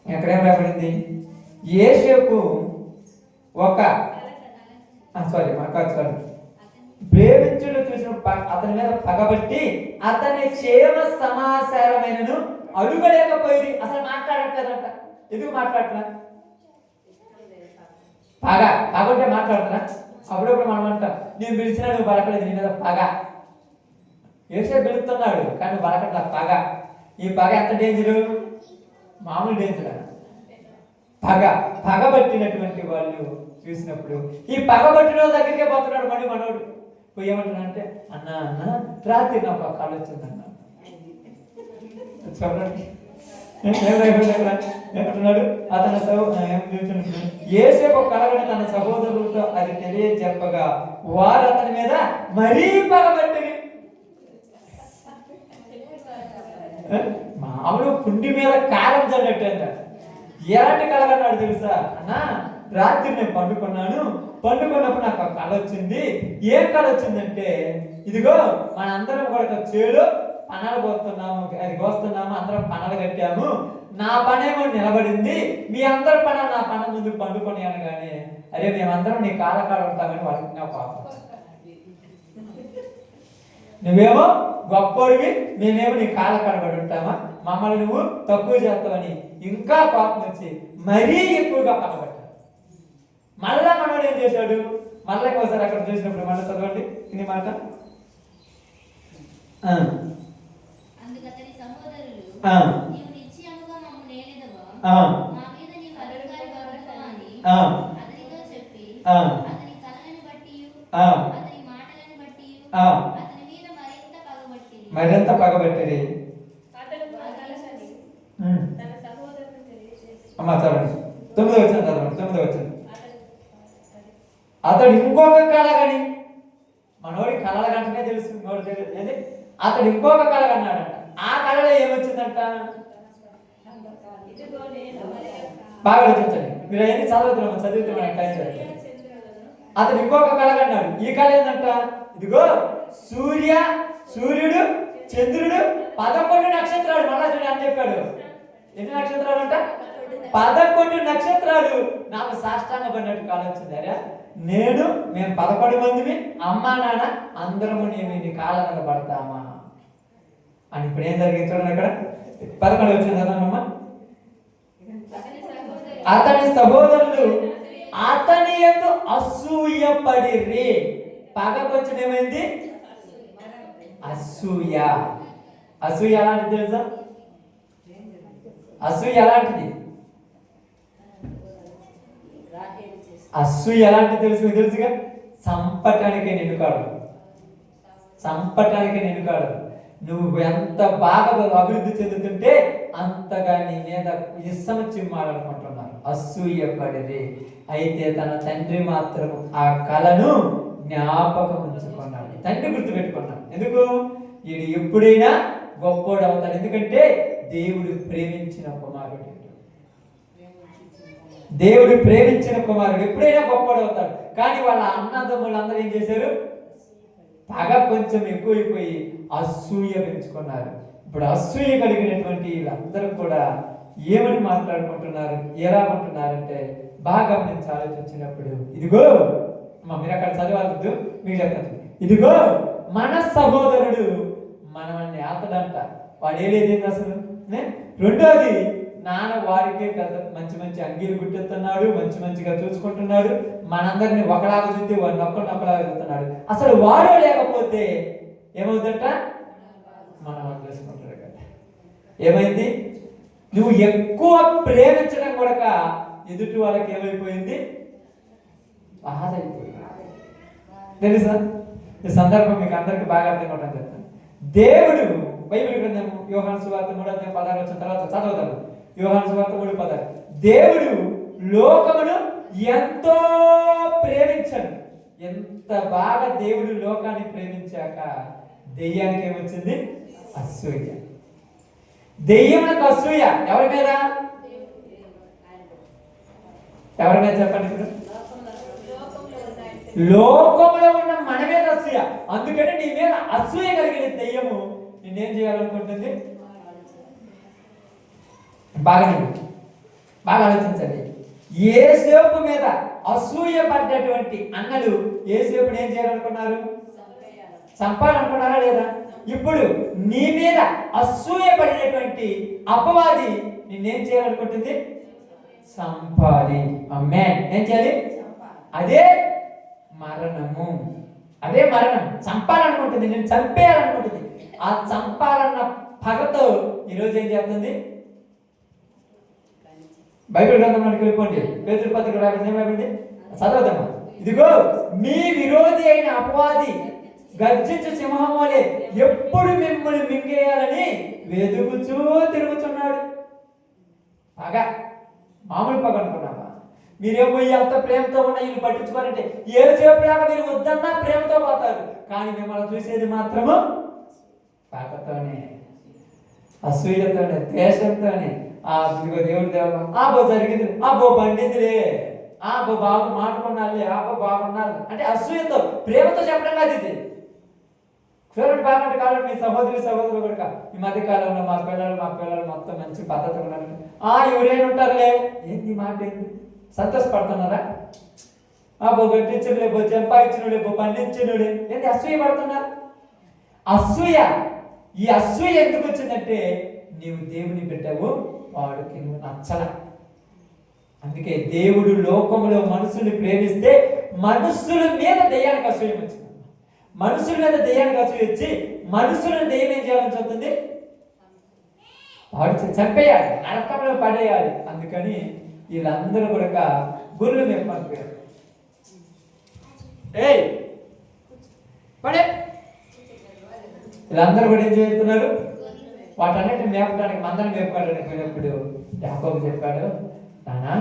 ఎక్కడేం రాబడింది? యేసేపు ప్రేమించుడు చూసిన అతని మీద పగబట్టి అతని క్షేమ సమాచారమైనను అడుగలేకపోయింది. అసలు మాట్లాడట్లేదంట. ఎందుకు మాట్లాడట్లా? పగంటే మాట్లాడుతున్నా. అప్పుడప్పుడు మనం అంటాం, నేను పిలిచినా నువ్వు బలకలేదు, నీ మీద పగ. యేసేపు పిలుస్తున్నాడు కానీ బలకట్ల పగ. ఈ పగ ఎంత డేంజరు? మామూలు డేంజర్. పగబట్టినటువంటి వాళ్ళు చూసినప్పుడు ఈ పగబట్టిన వాళ్ళ దగ్గరికే పోతున్నాడు. మళ్ళీ మనోడు పోయి ఏమంటున్నా అంటే, అన్న రాత్రి నాకు ఒక కళ వచ్చిందన్న. చూడండి ఏమంటున్నాడు? యేసేపు కలగని తన సహోదరులతో అది తెలియజెప్పగా వారు అతని మీద మరీ పగబట్టి, మామూలు కుండి మీద కారం చల్లట్టు అన్నాడు. ఎలాంటి కలగన్నాడు తెలుసా? అన్న రాత్రి నేను పండుకున్నప్పుడు నాకు ఒక కళ వచ్చింది. ఏం కళ వచ్చిందంటే, ఇదిగో మనందరం కూడా చేలో పనలు కోస్తున్నాము, అందరం పనలు కట్టాము, నా పనేమో నిలబడింది, మీ అందరి పని నా పని ముందు పండుకొని అనగానే, అరే మేమందరం నీ కాలకాడ ఉంటామని వాళ్ళకి నా పాపం. నువ్వేమో గొప్పడివి, మేమేమో నీ కాలకాడ పడి ఉంటామా, మమ్మల్ని నువ్వు తక్కువ చేస్తావని ఇంకా కోపం వచ్చి మరీ ఎక్కువగా పగబట్టాడు. మళ్ళా మనోడు ఏం చేశాడు? మళ్ళీ ఒకసారి అక్కడ చూసినప్పుడు మళ్ళీ చదవండి ఇది మాట. మరింత పగబట్టిరి. అమ్మా చదవండి 9వ వచనం చదవండి. 9వ వచనం. అతడు ఇంకొక కళ కని, మనోడి కళల గంటనే తెలుసు, అతడు ఇంకొక కళ కన్నాడంట. ఆ కళలో ఏమొచ్చిందంట? బాగా ఆలోచించండి, మీరు అవన్నీ చదివితే మనకి టైం చేయాలి. అతడు ఇంకొక కళ కన్నాడు. ఈ కళ ఏంటంట? ఇదిగో సూర్యుడు, చంద్రుడు, 11 నక్షత్రాలు. మళ్ళా చూడండి అని చెప్పాడు. ఎన్ని నక్షత్రాలు అంట? 11 నక్షత్రాలు నాకు సాష్టాంగ పడినట్టు కాలం వచ్చింది. అరే మేము 11 మందిని, అమ్మా నాన్న అందరము నీ కాళ్ళ మీద పడతామా అని. ఇప్పుడు ఏం జరిగింది చూడండి అక్కడ 11 వచ్చింది కదమ్మా. అతని సహోదరులు అతని యందు అసూయపడిరి. పగకొచ్చిన ఏమైంది? అసూయ ఎలాంటిది తెలుసా? అసూయ ఎలాంటిది? అసూయ ఎలాంటిది తెలుసుగా? చంపటానికే నిన్నుకాడు. నువ్వు ఎంత బాగా అభివృద్ధి చెందుతుంటే అంతగా నీ మీద ఇష్టం చిమ్మాలనుకుంటున్నారు. అసూయపడిరి. అయితే తన తండ్రి మాత్రం ఆ కళను జ్ఞాపకం ఉంచుకున్నాడు. తండ్రి గుర్తుపెట్టుకున్నాడు. ఎందుకు? ఇది ఎప్పుడైనా గొప్పోడు అవుతాడు. ఎందుకంటే దేవుడు ప్రేమించిన కుమారుడు. దేవుడు ప్రేమించిన కుమారుడు ఎప్పుడైనా గొప్పవాడు అవుతాడు. కానీ వాళ్ళ అన్నదమ్ములు అందరూ ఏం చేశారు? పగ కొంచెం ఎక్కువైపోయి అసూయ పెంచుకున్నారు. ఇప్పుడు అసూయ కలిగినటువంటి వీళ్ళందరూ కూడా ఏమని మాట్లాడుకుంటున్నారు, ఎలా ఉంటున్నారంటే బాగా గమనించి ఆలోచించినప్పుడు, ఇదిగో మీరు అక్కడ చదవద్దు, మీకు చెప్తాను, ఇదిగో మన సహోదరుడు మనల్ని ఆతడంట. వాడు ఏలేదేంది అసలు. రెండోది, నాన్న వాడికే పెద్ద మంచి మంచి అంగీలు గుట్టెత్తున్నాడు, మంచి మంచిగా చూసుకుంటున్నాడు, మనందరినీ ఒకలాగా చూస్తే వాడిని ఒకలాగా చూస్తున్నాడు. అసలు వాడు లేకపోతే ఏమవుతుందట, మనం వదిలేసుకుంటాడు కదా. ఏమైంది? నువ్వు ఎక్కువ ప్రేమించడం కూడా ఎదుటి వాళ్ళకి ఏమైపోయింది? బాధ అయిపోయింది. తెలుసా? ఈ సందర్భం మీకు అందరికి బాగా అర్థం అవడం చెప్తాను. దేవుడు బైబిల్ గ్రంథము యోహాను సువార్త 3:16 వచ్చిన తర్వాత చదవదాము. యోహాను సువార్త 3:16. దేవుడు లోకమును ఎంతో ప్రేమించాడు. ఎంత బాగా దేవుడు లోకాన్ని ప్రేమించాక దెయ్యానికి ఏమొచ్చింది? అసూయ. దెయ్యములకు అసూయ ఎవరి మీద? ఎవరి మీద చెప్పండి? ఇప్పుడు లోకంలో ఉన్న మన మీద అసూయ. అందుకని నీ మీద అసూయ కలిగిన దెయ్యము నిన్నేం చేయాలనుకుంటుంది? బాగా ఆలోచించండి. యేసేపు మీద అసూయ పడ్డటువంటి అన్నలు యేసేపుని ఏం చేయాలనుకున్నారు? చంపాలనుకున్నారా లేదా? ఇప్పుడు నీ మీద అసూయ పడినటువంటి అపవాది నిన్నేం చేయాలనుకుంటుంది? చంపాలి. ఆమేన్. ఏం చేయాలి? అదే మరణము. అదే మరణం. చంపాలనుకుంటుంది, నేను చంపేయాలనుకుంటుంది. ఆ చంపాలన్న పగతో ఈరోజు ఏం చేస్తుంది? బైబిల్ గ్రంథంలోకి వెళ్ళిపోండి. పేతురు పత్రిక ఏమైంది చదవదమ్మా. ఇదిగో మీ విరోధి అయిన అపవాది గర్జించు సింహం వలె ఎప్పుడు మిమ్మల్ని మింగేయాలని వెదుగుచూ తిరుగుతున్నాడు. పగ మామూలు పగ అనుకున్నావా? మీరేమో ఎంత ప్రేమతో ఉన్నా వీళ్ళు పట్టించుకోరంటే ఏసేపులాగా మీరు వద్దన్నా ప్రేమతో పోతారు. కానీ మిమ్మల్ని చూసేది మాత్రము పగతోనే, అసూయతోనే, ద్వేషంతోనే. దేవుడి దేవ జరిగింది, పండిందిలే, బాగు మాట్లాడుకున్నారులే, బాగున్నారు అంటే అసూయతో, ప్రేమతో చెప్పడం కాదు ఇది. చూడండి బాగుంటే కాలంలో మీ సహోదరులు కూడా ఈ మధ్య కాలంలో మా పిల్లలు మొత్తం మంచి పద్ధతి ఉన్నారు. ఎవరేంటారులే, ఏంది మాట, ఏంది సంతోషపడుతున్నారా? గట్టించనులే, చంపాయించనులే, పండించనులే, ఏంటి అసూయ పడుతున్నారు? అసూయ. ఈ అసూయ ఎందుకు వచ్చిందంటే నీవు దేవుని పెట్టావు, వాడికి నువ్వు నచ్చల. అందుకే దేవుడు లోకంలో మనుషుల్ని ప్రేమిస్తే మనుషుల మీద దెయ్యానికి అసూయ వచ్చింది. మనుషుల మీద దెయ్యానికి అసూయ వచ్చి మనుషులను దెయ్యం ఏం చేయాలని చెప్తుంది? వాడు చంపేయాలి, నరకంలో పడేయాలి. అందుకని వీళ్ళందరూ కూడా గుర్రెలు మేపడిపోయారు. పడే వీళ్ళందరూ కూడా ఏం చేస్తున్నారు? వాటన్నిటిని మేపడానికి, మందరం మేపుకోవడానికి పోయినప్పుడు యాకోబు చెప్పాడు, నానా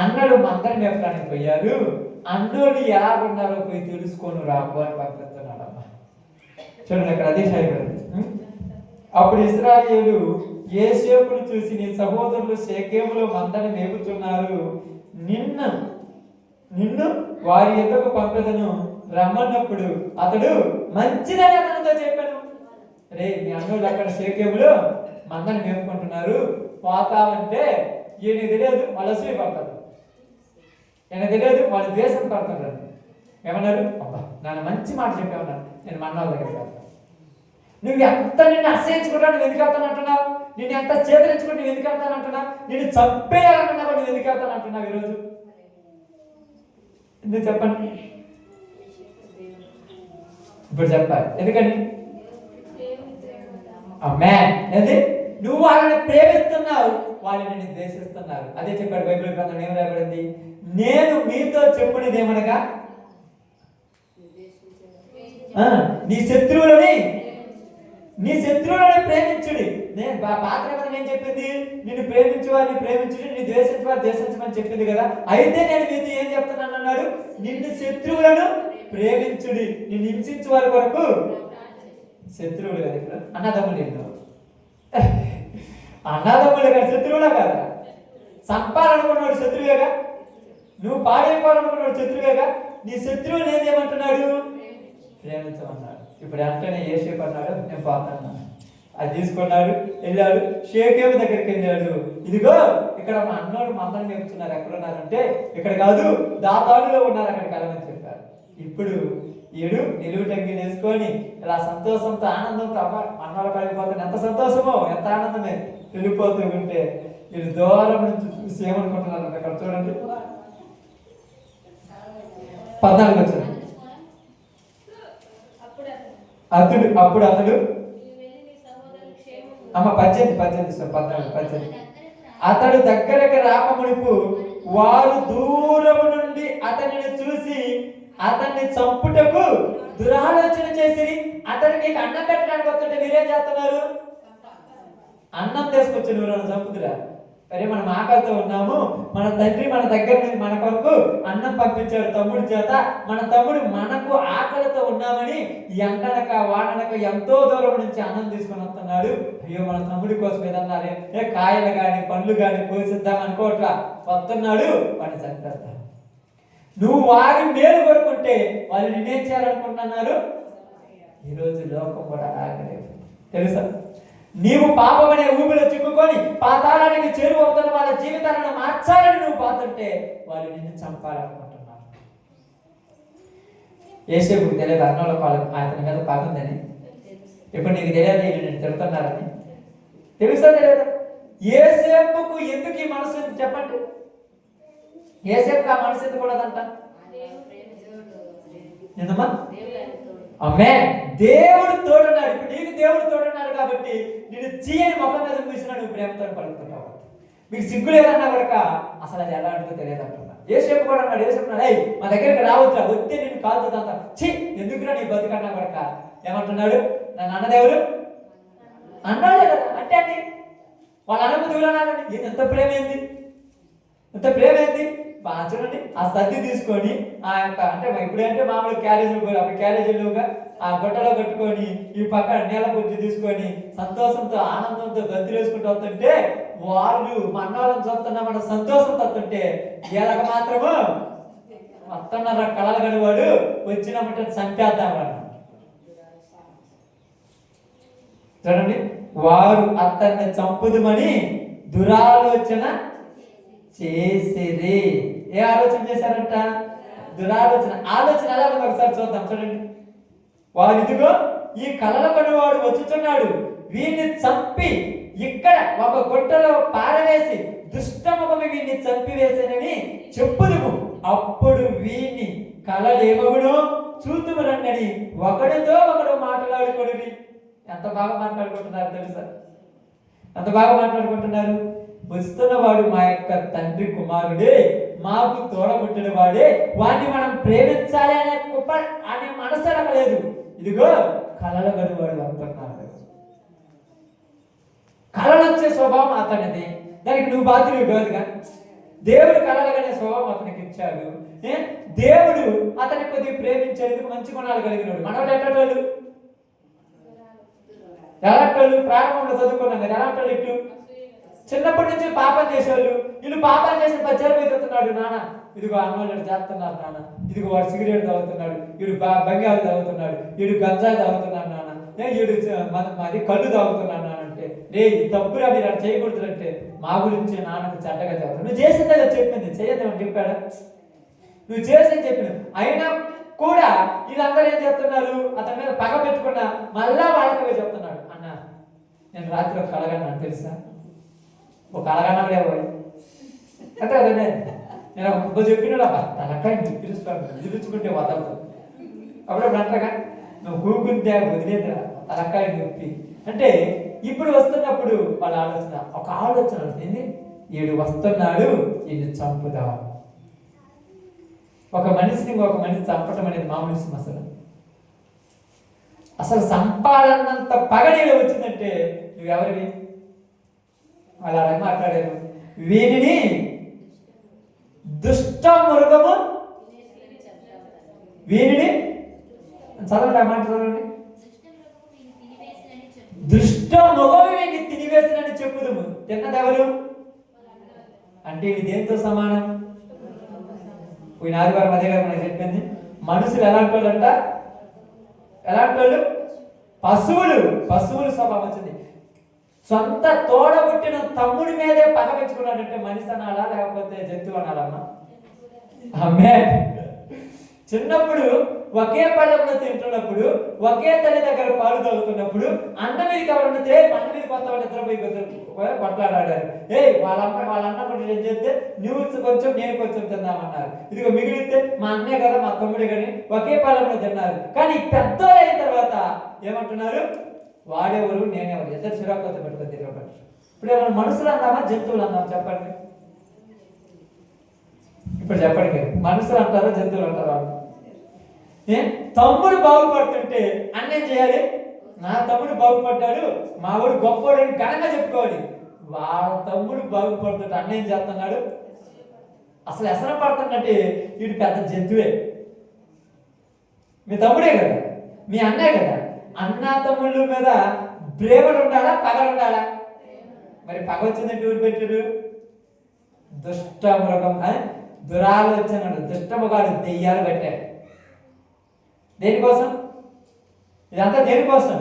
అన్నలు మందరం మేపడానికి పోయారు, అన్నోళ్ళు ఎలా ఉన్నారో పోయి తెలుసుకొని రాబో అని పంపిస్తున్నాడు. అమ్మ చూడండి అక్కడ అదే సాయపడింది. అప్పుడు ఇశ్రాయేలు యోసేపును చూసి, నీ సహోదరులు షేకెములో మందని మేపుతున్నారు, నిన్ను వారి ఎద్దకు పంపదను రమ్మన్నప్పుడు అతడు మంచిదని అతనితో చెప్పాను. రే మీ అన్నోళ్ళు అక్కడ షేకెములో మందని మేపుకుంటున్నారు, పోతామంటే ఈయన తెలియదు, వాళ్ళు అసూయ పడతారు. ఈయన తెలియదు, వాళ్ళు ద్వేషం పడుతున్నారు. ఏమన్నారు? అబ్బా నన్ను మంచి మాట చెప్పామన్నారు, నేను మన్నాళ్ళ దగ్గరికి వెళ్తాను. నువ్వు ఎంత నిన్ను అసహించుకుంటా నువ్వు ఎందుకు వెళ్తానంటున్నావు? నిన్ను ఎంత చేతరించుకుంటే నువ్వు ఎందుకు వెళ్తానంటున్నావు? నిన్ను చంపేయాలనుకున్నావు నువ్వు ఎందుకు వెళ్తానంటున్నావు? ఈరోజు ఎందుకు చెప్పండి? ఇప్పుడు చెప్పాలి ఎందుకని? అదే నువ్వు వాళ్ళని ప్రేమిస్తున్నావు, వాళ్ళు నిన్ను ద్వేషిస్తున్నారు. అదే చెప్పాడు బైబిల్ గ్రంథం. ఏం రాయబడింది? నేను మీతో చెప్పునేది ఏమనగా నీ శత్రువులని ప్రేమించుడి. నేను పాత్ర కదా నేను చెప్పింది, నిన్ను ప్రేమించు వారిని ప్రేమించుడి, నిన్ను ద్వేషించు వారు ద్వేషించమని చెప్పింది కదా. అయితే నేను మీతో ఏం చెప్తున్నాను అన్నాడు? నిన్ను శత్రువులను ప్రేమించుడి, నిన్ను హింసించే వారి కొరకు శత్రువులు కదా. ఇక్కడ అన్నదమ్ములు అన్నదమ్ములు కానీ శత్రువులా కాదా? చంపాలనుకున్నాడు శత్రువేగా, నువ్వు పాడైపోవాలనుకున్నాడు శత్రువేగా. నీ శత్రువుని ఏం చేయమంటున్నాడు? ప్రేమించమన్నాడు. ఇప్పుడు అంటేనే యోసేపు అన్నాడు, నేను పోతాను. అది తీసుకున్నాడు, వెళ్ళాడు, షేకేము దగ్గరికి వెళ్ళాడు. ఇదిగో ఇక్కడ మా అన్నోడు మందరం మేపుతున్నారు, ఎక్కడ ఉన్నారంటే ఇక్కడ కాదు, దాతాడులో ఉన్నారు, అక్కడికి వెళ్ళమని చెప్పారు. ఇప్పుడు ఈడు నిలువు టంగి వేసుకొని ఇలా సంతోషంతో ఆనందంతో అన్నోళ్ళు కలిగిపోతుంది. ఎంత సంతోషమో, ఎంత ఆనందమే వెళ్ళిపోతూ ఉంటే వీళ్ళు దూరం నుంచి చూసి ఏమనుకుంటున్నారు అక్కడ చూడండి. 14 వచ్చింది. అప్పుడు అతడు 18 అతడు దగ్గరకు రాకమునుపు వారు దూరము నుండి అతనిని చూసి అతన్ని చంపుటకు దురాలోచన చేసి, అతను మీకు అన్నం పెట్టడానికి వస్తుంటే మీరేం చేస్తున్నారు? అన్నం తీసుకొచ్చి నువ్వు నన్ను చంపుతురా? అరే మనం ఆకలితో ఉన్నాము, మన తండ్రి మన దగ్గర నుంచి మన కొరకు అన్నం పంపించాడు తమ్ముడి చేత, మన తమ్ముడు మనకు ఆకలితో ఉన్నామని ఎండనక వాడనక ఎంతో దూరం నుంచి అన్నం తీసుకొని వస్తున్నాడు. అయ్యో మన తమ్ముడి కోసం ఏదన్నారే కాయలు కానీ పండ్లు కానీ కోసిద్దాం అనుకోవట్లా, వస్తున్నాడు, వాడిని చంపేద్దాం. నువ్వు వారి మేలు కొడుకుంటే వాళ్ళు నిన్నేం చేయాలనుకుంటున్నారు? ఈరోజు లోకం కూడా ఆగలేదు తెలుసా? నీవు పాపమనే ఊపిలో చిక్కుకొని పాతాళానికి చేరువవుతున్న వాళ్ళ జీవితాలను మార్చాలని నువ్వు పోతుంటే వాళ్ళు నిన్ను చంపాలనుకుంటున్నారు. యోసేపుకు తెలియదు అన్నోళ్ళ పాలు అతని మీద బాగుందని. ఇప్పుడు నీకు తెలియదు నేను తిడుతున్నారని తెలుసా తెలియదు? యోసేపుకు ఎందుకు ఈ మనసు చెప్పండి? యోసేపుకు ఆ మనసు ఎందుకు కూడదంట? నిజమా? అమ్మే దేవుడు తోడున్నాడు. ఇప్పుడు నీకు దేవుడు తోడున్నాడు కాబట్టి నేను చీయని మొక్కల మీద చూసినా నువ్వు ప్రేమతో పలుకుతున్నావు. మీకు సిగ్గు లేదన్నా కనుక అసలు అది ఎలా అడుగుతో తెలియదు అంటున్నా. యోసేపు కూడా అన్నాడు, యోసేపు మా దగ్గరికి రావద్దురా, వస్తే నేను కాలుతుందంతా ఛీ ఎందుకురా నీ బతుకన్నా కనుక ఏమంటున్నాడు? నన్ను అన్నదేవుడు అన్నాడు కదా. అంటే అండి వాళ్ళ అన్నకు దూరన్నాడండి. ఎంత ప్రేమైంది, ఎంత ప్రేమైంది. బాగా చూడండి, ఆ సర్ది తీసుకొని ఆ యొక్క అంటే ఇప్పుడంటే మామూలు క్యారేజీలు అప్పుడు క్యారేజీలుగా ఆ గుట్టలో కట్టుకొని ఈ పక్కన నీళ్ళ బుద్ధి తీసుకొని సంతోషంతో ఆనందంతో గంతులు వేసుకుంటూ వస్తుంటే వాళ్ళు మన్నాళ్ళని చూస్తున్నా మన సంతోషంతో వస్తుంటే వీళ్ళకి మాత్రము వస్తున్నారు కళలు గడివాడు వచ్చినప్పుడు చంపేద్దాం అన్న. చూడండి, వారు అతన్ని చంపుదుమని దురాలోచన చేసిరి. ఏ ఆలోచన చేశారంట? దురాలోచన. ఆలోచన ఎలా ఉంది ఒకసారి చూద్దాం. చూడండి, వారు ఇదిగో ఈ కలల కొనివాడు వచ్చుచున్నాడు, వీడిని చంపి ఇక్కడ ఒక గుట్టలో పారవేసి దుష్టముఖము వీడిని చంపివేసానని చెప్పుదుము, అప్పుడు వీడిని కలలేమగును చూతుము రండని ఒకడితో ఒకడు మాట్లాడుకోడు. ఎంత బాగా మాట్లాడుకుంటున్నారు తెలుసా? ఎంత బాగా మాట్లాడుకుంటున్నారు. వస్తున్నవాడు మా యొక్క తండ్రి కుమారుడే, మాకు తోడబుట్టిన వాడే, వాడిని మనం ప్రేమించాలి అనే మనసు లేదు. ఇదిగో కలల గడివాడు అంటున్నాడు. కళలు వచ్చే స్వభావం అతనిది, దానికి నువ్వు బాధ్యులు కాదుగా. దేవుడు కళలుగానే స్వభావం అతనికి ఇచ్చాడు. దేవుడు అతని కొద్దిగా ప్రేమించేందుకు మంచి గుణాలు కలిగినాడు. మనవాడు ఎట్టోళ్ళు ఎలాంటోళ్ళు ప్రారంభంలో చదువుకున్నాం కదా, ఎలాంటోళ్ళు ఇటు చిన్నప్పటి నుంచి పాపం చేసేవాళ్ళు. వీళ్ళు పాపం చేసి పచ్చారు పోతున్నాడు. నాన్న ఇదిగో అన్నోళ్ళు చేస్తున్నారు, నాన్న ఇదిగో వాడు సిగరెట్ తాగుతున్నాడు, వీడు బంగారు తాగుతున్నాడు, వీడు గంజాయి తాగుతున్నాడు, నాన్న వీడు అది కళ్ళు తాగుతున్నాడు నాన్న అంటే, రే తప్పురా మీరు అలా చేయకూడదు అంటే మా గురించి నాన్నకు చెడ్డగా చదువుతాడు. నువ్వు చేసిందా చెప్పింది, చేయదేమని చెప్పాడా? నువ్వు చేసి చెప్పిన అయినా కూడా వీళ్ళందరూ ఏం చెప్తున్నారు? అతని మీద పగ పెట్టుకున్నా మళ్ళా వాళ్ళకి చెప్తున్నాడు, అన్న నేను రాత్రి ఒక కలగన్నాను తెలుసా, ఒక కలగన్నా పోయి అంటే అదే నేను ఒక చెప్పినాడు తనకాయ నిలుచుకుంటే వదలదు. అప్పుడప్పుడు అంటగా నువ్వు కూకుంటే వదిలేదురా తలకాయ నొప్పి అంటే. ఇప్పుడు వస్తున్నప్పుడు వాళ్ళ ఆలోచన, ఒక ఆలోచన ఏంది, వీడు వస్తున్నాడు వీడిని చంపుదాం. ఒక మనిషిని ఒక మనిషి చంపటం అనేది మామూలు విషయం. అసలు సంపాదనంత పగడీలో వచ్చిందంటే నువ్వెవరివి? వాళ్ళు అలా మాట్లాడారు, వీరిని దుష్ట మృగము, వీరిని చదవండి ఆ మాట చదవండి, దుష్ట మృగము వీరిని తిని తిన్నదెవరు అంటే ఇది దేంతో సమానం? పోయిన ఆదివారం అదే కదా మనకి చెప్పింది. మనుషులు ఎలాంటి వాళ్ళు అంట? ఎలాంటి వాళ్ళు? పశువులు స్వభావం వచ్చింది. సొంత తోడబుట్టిన తమ్ముడి మీదే పగ పెంచుకున్నాడంటే మనిషి అనాలా లేకపోతే జంతువు అనాలమ్మా? ఆమె చిన్నప్పుడు ఒకే పళ్ళంలో తింటున్నప్పుడు, ఒకే తల్లి దగ్గర పాలు తాగుతున్నప్పుడు అన్న మీదకి ఎవరుంటే అన్న మీద కొత్త నిద్రపోయి కొట్లాడారు. వాళ్ళ అన్న కొంచెం ఏం చేస్తే నువ్వు కొంచెం నేను కొంచెం తిందామన్నారు. ఇదిగో మిగిలితే మా అన్నే కదా మా తమ్ముడే కానీ ఒకే పళ్ళంలో తిన్నారు. కానీ పెద్ద అయిన తర్వాత ఏమంటున్నారు? వాడెవరు నేనెవరు, ఇద్దరు చిరాకొత్త పెట్టుకొని తిరగబడి. ఇప్పుడు ఏమైనా మనుషులు అందామా జంతువులు అందామా చెప్పండి? ఇప్పుడు చెప్పండి, మనుషులు అంటారా జంతువులు అంటారా? తమ్ముడు బాగుపడుతుంటే అన్నేం చేయాలి? నా తమ్ముడు బాగుపడ్డాడు, మా వాడు గొప్పవాడని ఘనంగా చెప్పుకోవాలి. వాళ్ళ తమ్ముడు బాగుపడుతుంటే అన్నేం చేస్తున్నాడు? అసలు ఎసరం పడుతున్నట్టే వీడు పెద్ద జంతువే. మీ తమ్ముడే కదా, మీ అన్నే కదా. అన్న తమ్ముళ్ళ మీద ప్రేమలు ఉండాలా, పగలు ఉండాలా? మరి పగ వచ్చిందంటే ఊరు పెట్టారు దుష్ట మృగం, దురాలోచన, దుష్టముగాడు, దెయ్యాలు పెట్టారు. దేనికోసం ఇదంతా? దేనికోసం?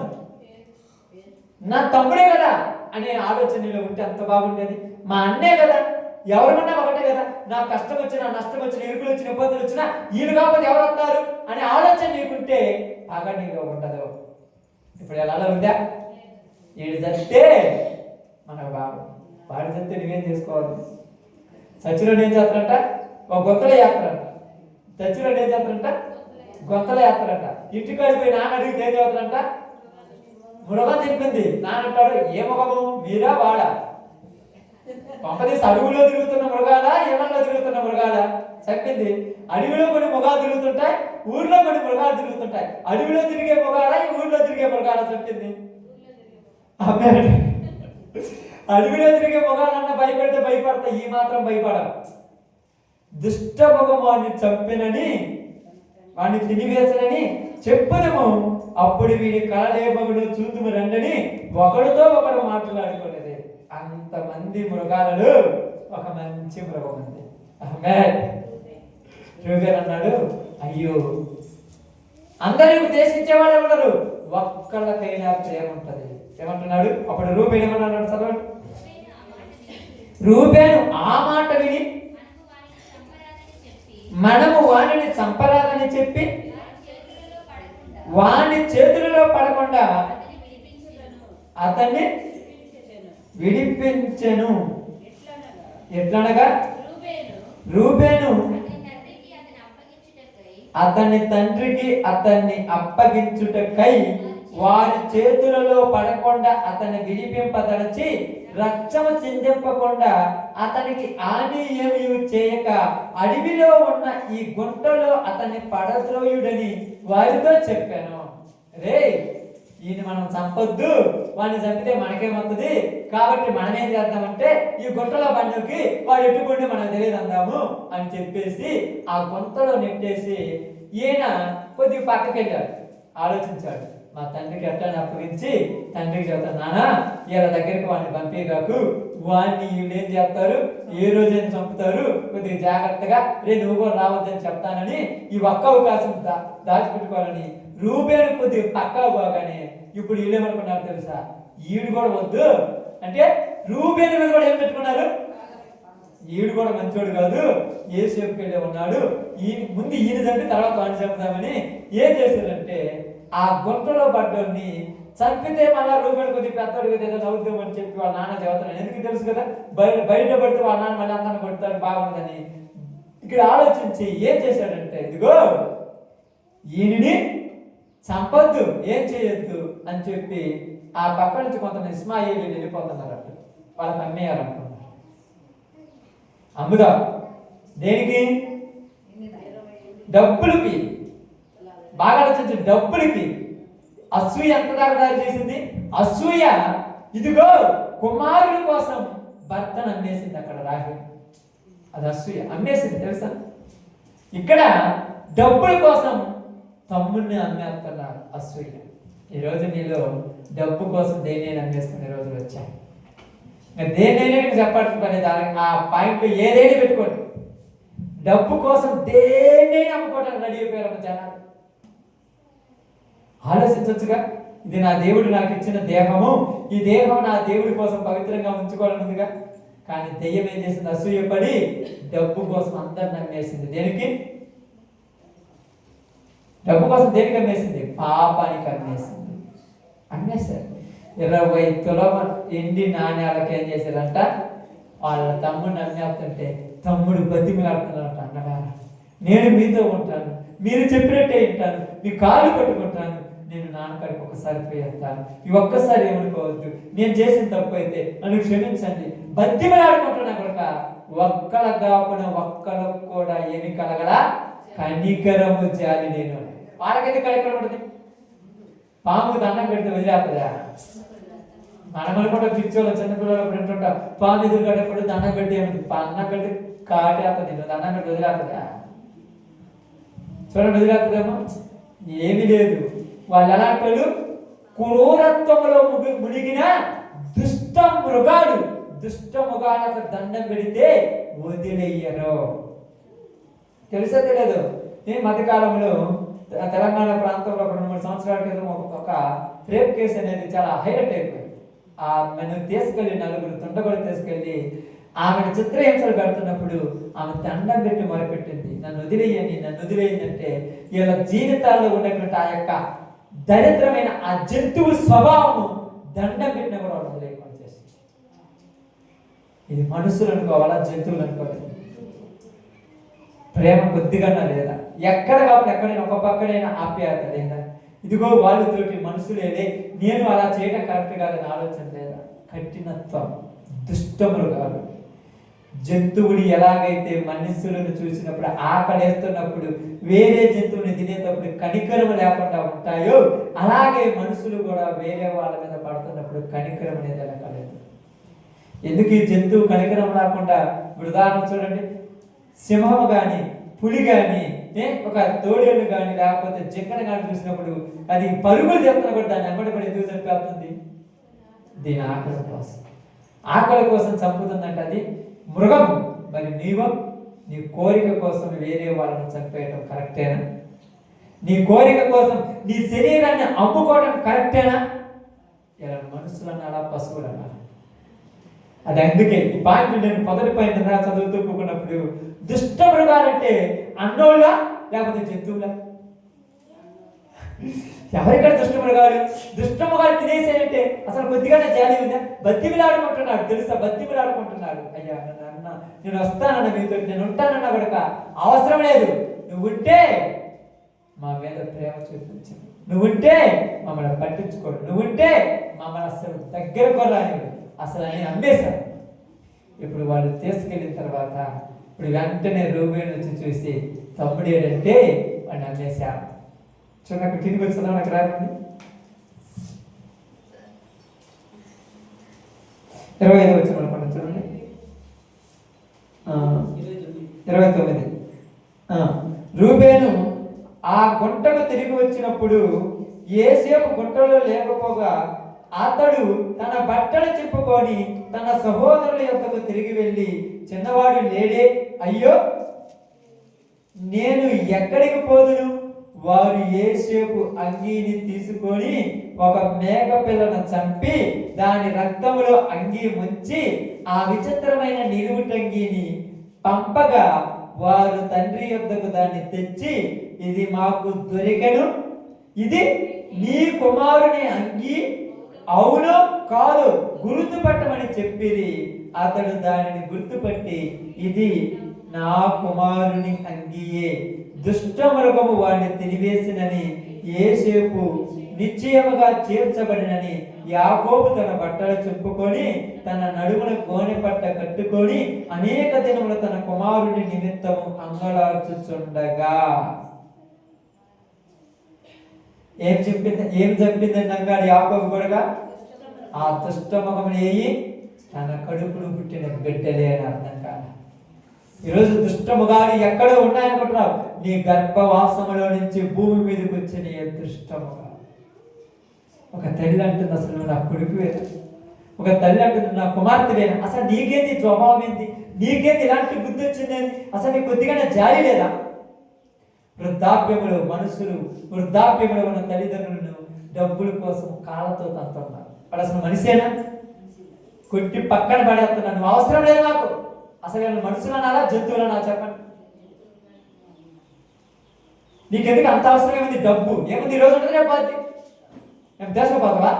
నా తమ్ముడే కదా అనే ఆలోచనలో ఉంటే అంత బాగుండేది. మా అన్నే కదా, ఎవరికన్నా ఒకటే కదా. నా కష్టం వచ్చినా, నష్టం వచ్చినా, ఇరుకులు వచ్చిన, ఇబ్బందులు వచ్చినా వీళ్ళు కాకపోతే ఎవరు వస్తారు అనే ఆలోచన నీకుంటే పగ నీలో ఉండదు. ఇప్పుడు ఎలా ఉందా? వీడు చస్తే మనకు బాబు, వాడు చస్తే నువ్వేం చేసుకోవాలి? చచ్చిలో ఏం చేస్తారంట? ఒక గొంతల యాత్ర అంట. చచ్చిలో ఏం చేస్తారంట? గొంతల యాత్ర అంట. ఇంటికి వెళ్ళిపోయి నాన్న అడిగితే ఏం చదువుతారంట? మృగం చెప్పింది. నాన్న అంటాడు, ఏ మృగము, మీరా వాడా? పంపదీసి అడవిలో తిరుగుతున్న మృగాలా, ఏమన్నా తిరుగుతున్న మృగాలా? చెప్పింది. అడవిలో కొన్ని మృగాలు తిరుగుతుంటాయి, ఊర్లో కొన్ని మృగాలు తిరుగుతుంటాయి. అడవిలో తిరిగే మృగాలా, ఈ ఊర్లో తిరిగే మృగాలా? చెప్పింది. అడవిలో తిరిగే మృగాలన్నా భయపడితే భయపడతాయి, ఈ మాత్రం భయపడవు. దుష్ట మృగం వాడిని చంపినని, వాడిని తినివేసనని చెప్పుదము. అప్పుడు వీడి కళలే మగుడు చూతుము రండని ఒకడితో ఒకడు మాట్లాడుకునేది. అంతమంది మృగాలలో ఒక మంచి మృగం ఉంది. రూబేన్ అన్నాడు, అయ్యో అందరికి ఉద్దేశించే వాళ్ళు ఉండరు, ఒక్కళ్ళకైనా ప్రేమ ఉంటుంది. ఏమంటున్నాడు అప్పుడు రూబేన్? ఏమన్నాడు చదవండి. రూబేను ఆ మాట విని మనము వాణిని చంపరాదని చెప్పి వాని చేతులలో పడకుండా అతన్ని విడిపించెను. ఎట్లనగా రూబేను అతని తండ్రికి అతన్ని అప్పగించుటకై వారి చేతులలో పడకుండా అతన్ని విడిపింపదలచి రక్తము చిందింపకుండా అతనికి హాని ఏమీ చేయక అడవిలో ఉన్న ఈ గుంటలో అతన్ని పడద్రోయుడని వారితో చెప్పాను. రే, ఈయన మనం చంపొద్దు, వాడిని చంపితే మనకేమవుతుంది, కాబట్టి మనం ఏం చేద్దామంటే ఈ గుంటలో బండుకి వాడు ఎట్టుకుంటే మనకు తెలియదు అందాము అని చెప్పేసి ఆ గుంటలో నెట్టేసి ఈయన కొద్దిగా పక్కకి వెళ్ళాడు. ఆలోచించాడు, మా తండ్రికి ఎట్లా అప్పగించి తండ్రికి చెప్తాను, నాన్న వీళ్ళ దగ్గరికి వాడిని పంపేగాకు, వాడిని వీళ్ళు ఏం చేస్తారు, ఏ రోజైనా చంపుతారు, కొద్దిగా జాగ్రత్తగా నువ్వు కూడా రావద్దని చెప్తానని ఈ ఒక్క అవకాశం దాచిపెట్టుకోవాలని రూబేను కొద్దిగా పక్కా పోగానే ఇప్పుడు వీళ్ళు ఏమనుకున్నారు తెలుసా? ఈడు కూడా వద్దు అంటే రూబేను మీద కూడా ఏం పెట్టుకున్నారు? ఈడు కూడా మంచోడు కాదు, ఏ సేపుకి వెళ్ళే ఉన్నాడు, ముందు ఈయన చంపి తర్వాత వాడిని చంపుదామని ఏం చేశారంటే ఆ గుంటలో పడ్డోని చంపితే మళ్ళా రూబేను కొద్దిగా పెద్దోడు కదా ఏదో నవ్వుతామని చెప్పి వాళ్ళ నాన్న చదువుతున్నాడు. ఎందుకు తెలుసు కదా, బయట పడితే వాళ్ళ నాన్న మళ్ళీ అందరిని కొడతాడు బాగుందని ఇక్కడ ఆలోచించి ఏం చేశాడంటే, ఇదిగో ఈయనని చంపొద్దు, ఏం చేయొద్దు అని చెప్పి ఆ పక్క నుంచి కొంతమంది ఇస్మాయిలీలు వెళ్ళిపోతున్నారు. అట్లా వాళ్ళకి అమ్మేయాలనుకున్నారు. అమ్ముదా దేనికి? డబ్బులకి. బాగా ఆలోచించి డబ్బులకి. అసూయ ఎంత దాకా దారి చేసింది? అసూయ ఇదిగో కుమారుల కోసం భర్తను అమ్మేసింది. అక్కడ రాహి అది అసూయ అమ్మేసింది తెలుసా? ఇక్కడ డబ్బుల కోసం తమ్ముడిని అమ్మేస్తున్నారు అసూయ. ఈరోజు నీలో డబ్బు కోసం దేన్ని అమ్మేసుకునే రోజులు వచ్చాయి. దేన్నైనా నీకు చెప్పాల్సిన పని దానికి ఆ పాయింట్లో ఏదైనా పెట్టుకోండి. డబ్బు కోసం దేన్నైనా అమ్ముకోవడానికి రెడీ అయిపోయారు జనాలు. ఆలోచించవచ్చుగా, ఇది నా దేవుడు నాకు ఇచ్చిన దేహము, ఈ దేహం నా దేవుడి కోసం పవిత్రంగా ఉంచుకోవాలనుందిగా. కానీ దెయ్యం ఏం చేసింది? అసూయపడి డబ్బు కోసం అందరిని అమ్మేసింది. దేనికి? డబ్బు కోసం దేనికి అమ్మేసింది? పాపానికి అమ్మేసింది. అమ్మేశారు. 20 తులం ఎండి నాణ్యాలకు ఏం చేశారంట? వాళ్ళ తమ్ముడిని అమ్మేస్తుంటే తమ్ముడు బతిమిలాడుతున్నారంట. అన్నగారు, నేను మీతో ఉంటాను, మీరు చెప్పినట్టే వింటాను, మీ కాళ్ళు పట్టుకుంటాను, నేను నాన్నగారికి ఒకసారి పోయేస్తాను, ఈ ఒక్కసారి ఏమనుకోవద్దు, నేను చేసిన తప్పు అయితే నన్ను క్షమించండి, బతిమిలాడుకుంటున్నా కనుక ఒక్కల కాకుండా ఒక్కలకు కూడా ఏమి కలగలా? కనికరము జాలి నేను. వాళ్ళకైతే కనికరం ఉంటుంది. పాము దండం పెడితే వదిలేస్తుందా? మనం కూడా పిచ్చోళ్ళు చిన్నపిల్లలు పెడుతుంటా, పాము ఎదురు కట్టేప్పుడు దండం పెట్టి ఏమిటి? అన్నం పెట్టి కాటేస్తుంది, దండం పెట్టి వదిలేస్తుందా? చూడండి, వదిలేస్తుందేమో. ఏమీ లేదు. వాళ్ళు ఎలాంటి వాళ్ళు? క్రూరత్వంలో మునిగిన దుష్ట మృగాలు. దుష్ట మృగాలకు దండం పెడితే వదిలేయరు. తెలుసా తెలియదు? ఈ మధ్యకాలంలో తెలంగాణ ప్రాంతంలో 2-3 సంవత్సరాల క్రితం ఒక రేప్ కేసు అనేది చాలా హైలైట్ అయిపోయింది. ఆమెను తీసుకెళ్ళి నలుగురు తుండగొడు తీసుకెళ్ళి ఆమెను చిత్రహింసలు పెడుతున్నప్పుడు ఆమె దండం పెట్టి మొరపెట్టింది, నన్ను వదిలేయండి, నన్ను వదిలేయండి అంటే వీళ్ళ జీవితాల్లో ఉన్నటువంటి ఆ యొక్క దరిద్రమైన ఆ జంతువు స్వభావము దండం పెట్టిన కూడా వదిలేయకుండా చేస్తుంది. ఇది మనుషులు అనుకోవాలా, జంతువులు అనుకోవాలి? ప్రేమ కొద్దిగా లేదా? ఎక్కడ కాబట్టి ఎక్కడైనా ఒక పక్కడైనా ఆప్యాయత లేదా? ఇదిగో వాళ్ళతోటి మనుషులేదే, నేను అలా చేయడం కరెక్ట్ కాదని ఆలోచన లేదా? కఠినత్వం, దుష్టములు కాదు. జంతువులు ఎలాగైతే మనుషులను చూసినప్పుడు ఆకలేస్తున్నప్పుడు వేరే జంతువుని తినేటప్పుడు కనికరం లేకుండా ఉంటాయో, అలాగే మనుషులు కూడా వేరే వాళ్ళ మీద పడుతున్నప్పుడు కనికరం అనేది ఎలా కలదు? ఎందుకు ఈ జంతువు కనికరం లేకుండా? ఉదాహరణ చూడండి, సింహం కానీ పులి కానీ ఒక తోడేళ్ళు కానీ లేకపోతే జింకను కానీ చూసినప్పుడు అది పరుగులు చెప్తున్నా కూడా దాన్ని వెంబడి ఎందుకు చంపేస్తుంది? దీని ఆకలి కోసం. ఆకలి కోసం చంపుతుందంటే అది మృగం. మరి నీవు నీ కోరిక కోసం వేరే వాళ్ళని చంపేయటం కరెక్టేనా? నీ కోరిక కోసం నీ శరీరాన్ని అమ్ముకోవడం కరెక్టేనా? ఇలా మనుషులు అలా పశువులు అన్నారు. అది అందుకే ఈ పాయింట్ నేను మొదటి పాయింట్ చదువుతూ కూకున్నప్పుడు, దుష్ట మృగాలంటే అన్నోళ్ళ లేకపోతే జంతువులా? ఎవరిక్కడ దుష్ట మృగాలు? దుష్ట మృగాలు తినేసేయంటే అసలు కొద్దిగానే జాలి ఉందా? బతిమిలాడుకుంటున్నాడు, తెలుసా? బతిమిలాడుకుంటున్నాడు, అయ్యా అన్న నేను వస్తానన్న మీతో, నేను ఉంటానన్న కనుక అవసరం లేదు, నువ్వు ఉంటే మా మీద ప్రేమ చూపించు, నువ్వు ఉంటే మమ్మల్ని పట్టించుకోడు, నువ్వు ఉంటే మమ్మల్ని అసలు దగ్గర కొరాని అసలు అని అమ్మేశారు. ఇప్పుడు వాళ్ళు తీసుకెళ్ళిన తర్వాత ఇప్పుడు వెంటనే రూబేను వచ్చి చూసి తమ్ముడు ఏంటంటే వాడిని అమ్మేశారు. చూడండి, అక్కడ కిందికి వచ్చిందా? నాకు రాకండి. 25 వచ్చిన అనుకోండి, చూడండి. 29. రూబేను ఆ గుంటకు తిరిగి వచ్చినప్పుడు యోసేపు గుంటలో లేకపోగా అతడు తన బట్టలు చింపుకొని తన సహోదరుల యొద్దకు తిరిగి వెళ్ళి, చిన్నవాడు లేడే, అయ్యో నేను ఎక్కడికి పోదును? వారు యోసేపు అంగీని తీసుకొని ఒక మేక పిల్లను చంపి దాని రక్తములో అంగీ ముంచి ఆ విచిత్రమైన నిలువుటంగీని పంపగా వారు తండ్రి యొద్దకు దాన్ని తెచ్చి, ఇది మాకు దొరికెను, ఇది నీ కుమారుని అంగీ అవును కాదు గుర్తుపట్టమని చెప్పిరి. అతడు దానిని గుర్తుపట్టి, ఇది నా కుమారుని అంగీయే, దుష్ట మృగము వాడిని తినివేసినని యోసేపు నిశ్చయముగా చేర్చబడినని యాకోబు తన బట్టలు చెప్పుకొని తన నడుమున గోనె పట్ట కట్టుకొని అనేక దినములు తన కుమారుని నిమిత్తము అంగలార్చుచుండగా. ఏం చెప్పింది అంగాడు యాకోబు కూడా? ఆ దుష్ట మృగముని తన కడుపును పుట్టిన బిడ్డలే అని అర్థం కాదు. ఈరోజు దుష్టముగాలు ఎక్కడో ఉన్నాయనుకుంటున్నావు? నీ గర్భవాసములో నుంచి భూమి మీదకి వచ్చిన దుష్టముగా. ఒక తల్లి అంటుంది, అసలు నా కొడుకు ఒక తల్లి అంటుంది, నా కుమార్తెవేనా, అసలు నీకేంది స్వభావం ఏంది, నీకేంది ఇలాంటి బుద్ధి వచ్చిందేంది, అసలు నీకు కొద్దిగానే జాలి లేదా? వృద్ధాప్యములో మనుషులు, వృద్ధాప్యములో ఉన్న తల్లిదండ్రులను డబ్బుల కోసం కాళ్ళతో తంతున్నారు. వాడు అసలు మనిషేనా? కొట్టి పక్కన పడేస్తున్నాను, నువ్వు అవసరం లేదు నాకు. అసలు వీళ్ళు మనుషులనారా జంతువులనా చెప్పండి? నీకెందుకు అంత అవసరం ఏముంది? డబ్బు ఏముంది? ఈ రోజు ఉంటుంది, రేపు పోద్ది. మేము తీసుకుపోతావా?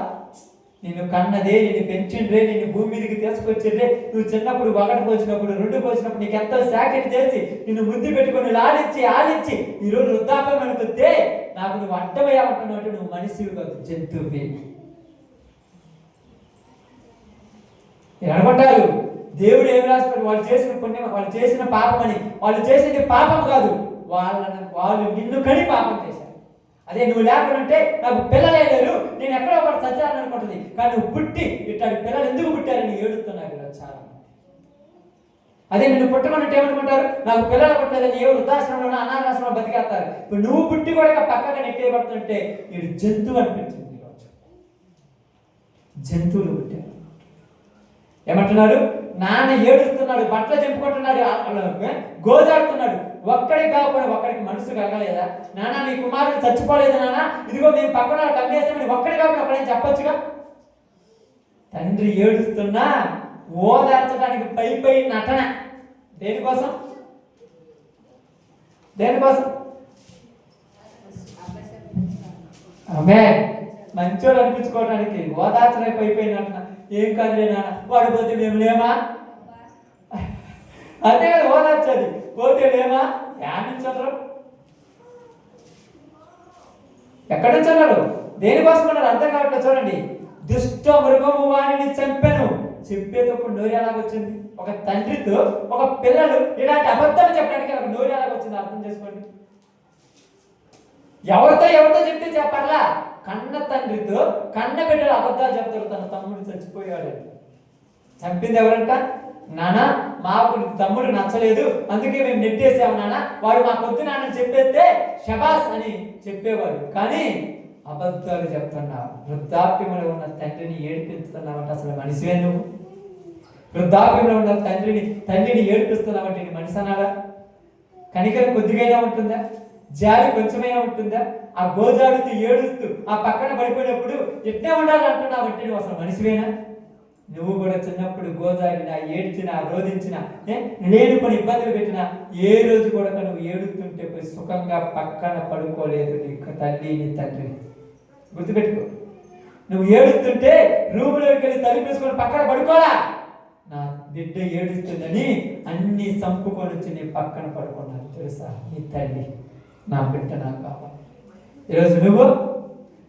నిన్ను కన్నదే, నిన్ను పెంచిండ్రే, నిన్ను భూమి మీదకి తీసుకొచ్చిండ్రే, నువ్వు చిన్నప్పుడు ఒకటి పోసినప్పుడు, రెండు పోసినప్పుడు నీకు ఎంతో సాకిరి చేసి నిన్ను ముద్దు పెట్టుకుని లాలిచ్చి ఆలిచ్చి ఈరోజు వృద్ధాప్యం అనుకుంటే నాకు నువ్వు అడ్డమయ్యామంటున్నావు. నువ్వు మనిషివి కాదు, జంతువువి. అనుకుంటారు దేవుడు ఏమి రాసిపోయి వాళ్ళు చేసిన పుణ్యం, వాళ్ళు చేసిన పాపం అని. వాళ్ళు చేసింది పాపం కాదు, వాళ్ళు నిన్ను కని పాపం చేశారు. అదే నువ్వు లేకుంటే నాకు పిల్లలే లేరు, నేను ఎక్కడో ఒకటి సత్యాన్ని అనుకుంటుంది. కానీ నువ్వు పుట్టి ఇట్లాంటి పిల్లలు ఎందుకు పుట్టారని ఏడుతున్నారు చాలా మంది. అదే నిన్ను పుట్టమన్నట్టు ఏమనుకుంటారు, నాకు పిల్లలు పుట్టలేదని ఏ వృద్ధాశ్రమంలో అనాథాశ్రమంలో బతికేస్తారు. ఇప్పుడు నువ్వు పుట్టి కూడా పక్కగా నెట్టేయబడుతుంటే వీడు జంతువు అనిపించింది. ఈరోజు జంతువులు పుట్టారు. ఏమంటున్నారు? నాన్న ఏడుస్తున్నాడు, బట్టలు చెప్పుకుంటున్నాడు, గోజాడుతున్నాడు. ఒక్కడికి కాకపోతే ఒక్కడికి మనసు కలగలేదా? నాన్న నీ కుమారుడు చచ్చిపోలేదు నాన్న, ఇదిగో మేము పక్కన కన్నేసామని ఒక్కడి కాకపోతే ఒక్కడేం చెప్పొచ్చుగా. తండ్రి ఏడుస్తున్నా ఓదార్చడానికి పై నటన. దేనికోసం? దేనికోసం? ఆమె మంచోడు అనిపించుకోవడానికి ఓదార్చడానికి పై నటన. ఏం కాదులే నాన్న, వాడు పోతే మేము లేమా? అంతే కదా ఓదార్చది. పోతే లేమా? యానించరు. ఎక్కడి నుంచి అన్నారు? దేనికోసం అన్నారు? అర్థం కావట్లేదు. చూడండి, దుష్ట మృగము వాణిని చంపెను. చెప్పేటప్పుడు నోరు ఎలాగొచ్చింది? ఒక తండ్రితో ఒక పిల్లలు ఇలాంటి అబద్ధాలు చెప్పడానికి ఒక నోరు ఎలాగొచ్చింది అర్థం చేసుకోండి. ఎవరితో చెప్తే చెప్పాలా? కన్న తండ్రితో కన్న బిడ్డలు అబద్ధాలు చెప్తారు. తన తమ్ముడు చచ్చిపోయాడు. చంపింది ఎవరంట? నాన్న మాకు తమ్ముడు నచ్చలేదు, అందుకే మేము నెట్టేసాము నాన్న, వాడు మాకు వద్దు నాన్న చెప్పేస్తే షబాస్ అని చెప్పేవాడు. కానీ అబద్ధాలు చెప్తున్నావు. వృద్ధాప్యంలో ఉన్న తండ్రిని ఏడిపిస్తున్నావంటే అసలు మనిషివే నువ్వు? వృద్ధాప్యంలో ఉన్న తండ్రిని ఏడిపిస్తున్నావంటే నీ మనిషి అన్నాడా? కనికరం కొద్దిగైనా ఉంటుందా? జాలి కొంచెమైనా ఉంటుందా? ఆ గోజాడుతూ ఏడుస్తూ ఆ పక్కన పడిపోయినప్పుడు ఎట్నే ఉండాలి అంటున్నావంటే నువ్వు అసలు మనిషివేనా? నువ్వు కూడా చిన్నప్పుడు గోజాడినా, ఏడ్చినా, రోధించినా, లేని కొన్ని ఇబ్బందులు పెట్టినా ఏ రోజు కూడా నువ్వు ఏడుతుంటే పోయి సుఖంగా పక్కన పడుకోలేదు నీ తల్లి, నీ తండ్రి. గుర్తుపెట్టుకో. నువ్వు ఏడుతుంటే రూములోకి వెళ్ళి తలుపేసుకొని పక్కన పడుకోలా. నా బిడ్డ ఏడుస్తుందని అన్ని చంపుకొని వచ్చి నీ పక్కన పడుకున్నాను తెలుసా? నీ తల్లి, నా బిడ్డ నాకు కావాలి. ఈరోజు నువ్వు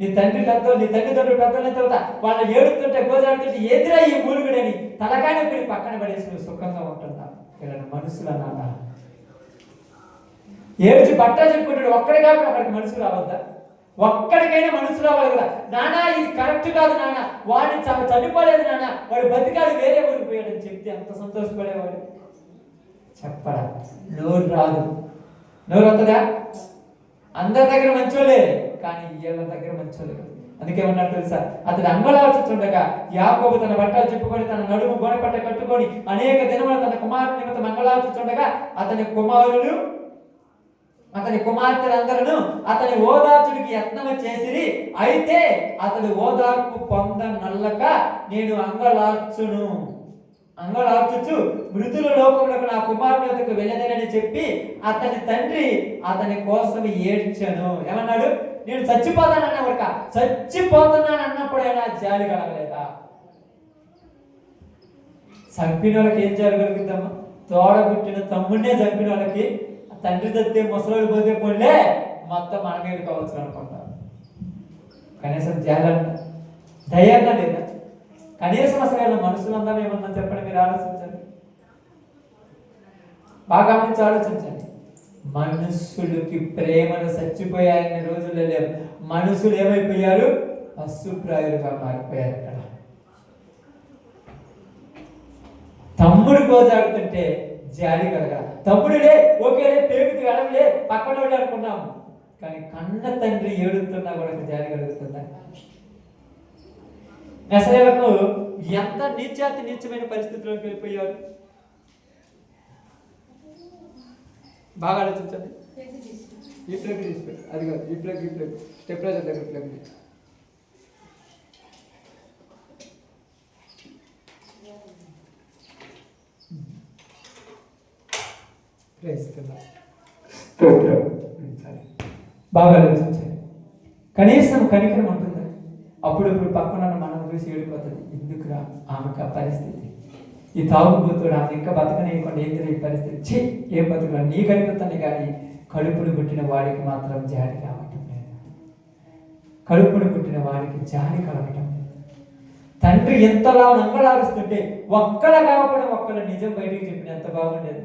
నీ తండ్రి పెద్దలు, నీ తల్లిదండ్రులు పెద్దలైన తర్వాత వాళ్ళు ఏడుతుంటే గోజాడుతుంటే ఎదురా ఈ మూలుగుడని తలకాయ పెట్టి పక్కన పడేసి నువ్వు సుఖంగా ఉంటున్నా. ఇలా మనుషులు నాన్న ఏడ్చి బట్టలు చెప్పుకుంటాడు. ఒక్కడి కాబట్టి అక్కడికి మనుషులు రావద్దా? ఒక్కడికైనా మనుషులు రావాలి కదా. నానా ఇది కరెక్ట్ కాదు నాన్న, వాడిని చనిపోలేదు నాన్న, వాడు బతికాడు వేరే ఊరికి పోయాడని చెప్తే ఎంత సంతోషపడేవాడు. చెప్పడా? నోరు రాదు. నోరు వస్తుందా? అందరి దగ్గర మంచోలే, కానీ వీళ్ళ దగ్గర మంచోలే. అందుకేమన్నారు తెలుసా? అతడు అంగలార్చుచుండగా యాకోబు తన బట్టలు చెప్పుకొని తన నడుము గోనపట్ట కట్టుకొని అనేక దినములు తన కుమారుని నిమిత్తం అంగలార్చుచుండగా అతని కుమార్తెలందరూ అతని ఓదార్చుడికి యత్నం చేసిరి. అయితే అతడు ఓదార్పు పొందనల్లక నేను అంగలార్చుచు మృతుల లోకములకు నా కుమారుని వద్దకు వెళ్ళదనని చెప్పి అతని తండ్రి అతని కోసం ఏడ్చాను. ఏమన్నాడు? నేను చచ్చిపోతానన్నవరక చచ్చిపోతున్నాను అన్నప్పుడైనా జాలి కలగలేదా? చంపిన వాళ్ళకి ఏం జరగలుగుతామా? తోడబుట్టిన తమ్ముడినే చంపిన వాళ్ళకి తండ్రి చస్తే ముసలోడు పోతే పోలే మొత్తం మన మీద కావచ్చు అనుకుంటారు. కనీసం జాలంట దయంగా లేదా? కనీసం అసలు మనుషులందరం ఏమన్నా చెప్పండి, మీరు ఆలోచించండి, బాగా గమనించి ఆలోచించండి. మనుషులకి ప్రేమను చచ్చిపోయాయన్న రోజుల్లో లేవు. మనుషులు ఏమైపోయారు? పశుప్రాయులుగా మారిపోయారు. అక్కడ తమ్ముడు గోజాడుతుంటే జాలి కలగా, తమ్ముడులే ఓకేలే పేరుకి వెళ్ళలే పక్కన వాళ్ళు అనుకున్నాము, కానీ కన్న తండ్రి ఏడుతున్నా కూడా జాలి కలుగుతుందా? మెసలేలకు ఎంత నీచమైన పరిస్థితుల్లోకి వెళ్ళిపోయాడు. బాగా ఆలోచించండి. ఈ ప్లగ్ తీసిపెట్టు, అది కాదు, ఈ ప్లగ్ స్టెప్లైజర్ దగ్గర ప్లగ్ తీసి. బాగా ఆలోచించండి. కనీసం కనికరం ఉంటుందా? అప్పుడప్పుడు పక్కన మనం చూసి ఏడిపోతుంది, ఎందుకురా ఆమెకు ఆ పరిస్థితి, ఈ తాగుబోతుడు ఆమె ఇంకా బతకనేయకుండా ఏంటి ఈ పరిస్థితి, ఏం బతుకురా నీ కనిపిస్తుంది, కానీ కడుపును పుట్టిన వాడికి మాత్రం జాలి కావటం లేదు. కడుపును పుట్టిన వాడికి జాలి కలగటం లేదు. తండ్రి ఎంతలా నంగలారుస్తుంటే ఒక్కల కాకపోవడం ఒక్కల నిజం బయటికి చెప్పిన ఎంత బాగుండేది.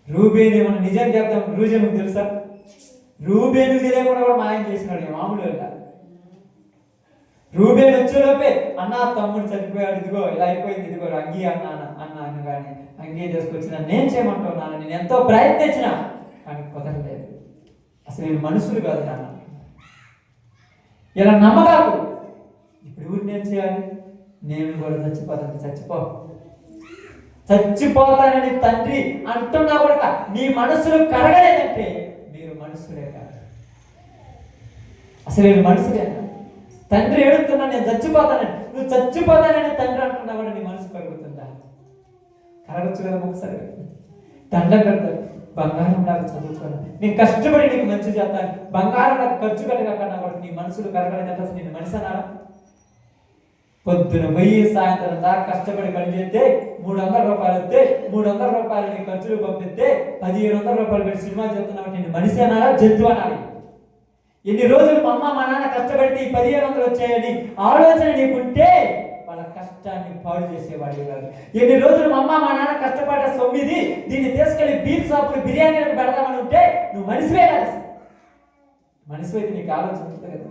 రూబేని మనం నిజం చెప్తాం, రూజేముకు తెలుసా? రూబేను తెలియకుండా కూడా మాయం చేసినాడు, మామూలుగా. రూబేన్ వచ్చేలోపే అన్న తమ్ముడు చనిపోయాడు, ఇదిగో ఇలా అయిపోయింది, ఇదిగో అంగీ అన్నాను కానీ అంగీ తీసుకొచ్చిన నేను చేయమంటున్నాను, నేను ఎంతో ప్రయత్నించిన కానీ కుదరలేదు. అసలు వీళ్ళు మనుషులు కాదు నాన్న, ఇలా నమ్మకాలు. ఇప్పుడు ఊరు నేను చేయాలి, నేను కూడా చచ్చిపోతానని తండ్రి అంటున్నా కూడా నీ మనసులు కరగలేదంటే మీరు మనుషులే కాదు. అసలు వీళ్ళు మనుషులేనా? తండ్రి ఏడుతున్నా నేను చచ్చిపోతానని, నువ్వు చచ్చిపోతానని తండ్రి అంటున్నా కూడా నీ మనసు కరుగుతుందా? కరగచ్చు కదా. ఒకసారి దండం పెడతారు, బంగారం నాకు చదువుకోను, నేను కష్టపడి నీకు మంచి చేస్తాను, బంగారం నాకు ఖర్చు పెట్టగలకన్నా కూడా నీ మనసులు కరగలేదంటే అసలు నేను మనిషి అన్నారా? పొద్దున పోయి సాయంత్రం దాకా కష్టపడి పని చేస్తే 300 రూపాయలు వస్తే 300 రూపాయలు నీ ఖర్చులు పంపిస్తే 1500 రూపాయలు పెట్టి సినిమా చెప్తున్నావు, నేను మనిషి అనాలా జంతువు అనాలి? ఎన్ని రోజులు మా అమ్మ మా నాన్న కష్టపడితే ఈ 1500 వచ్చాయని ఆలోచన నీకుంటే వాళ్ళ కష్టాన్ని పాడు చేసేవాడు కాదు. ఎన్ని రోజులు మా అమ్మ మా నాన్న కష్టపడ్డ సొమ్మిది దీన్ని తీసుకెళ్లి బీర్ షాపులు బిర్యానీలకు పెడదామని ఉంటే నువ్వు మనిషివే కాదు. మనిషి అయితే నీకు ఆలోచన ఉంటుంది కదా,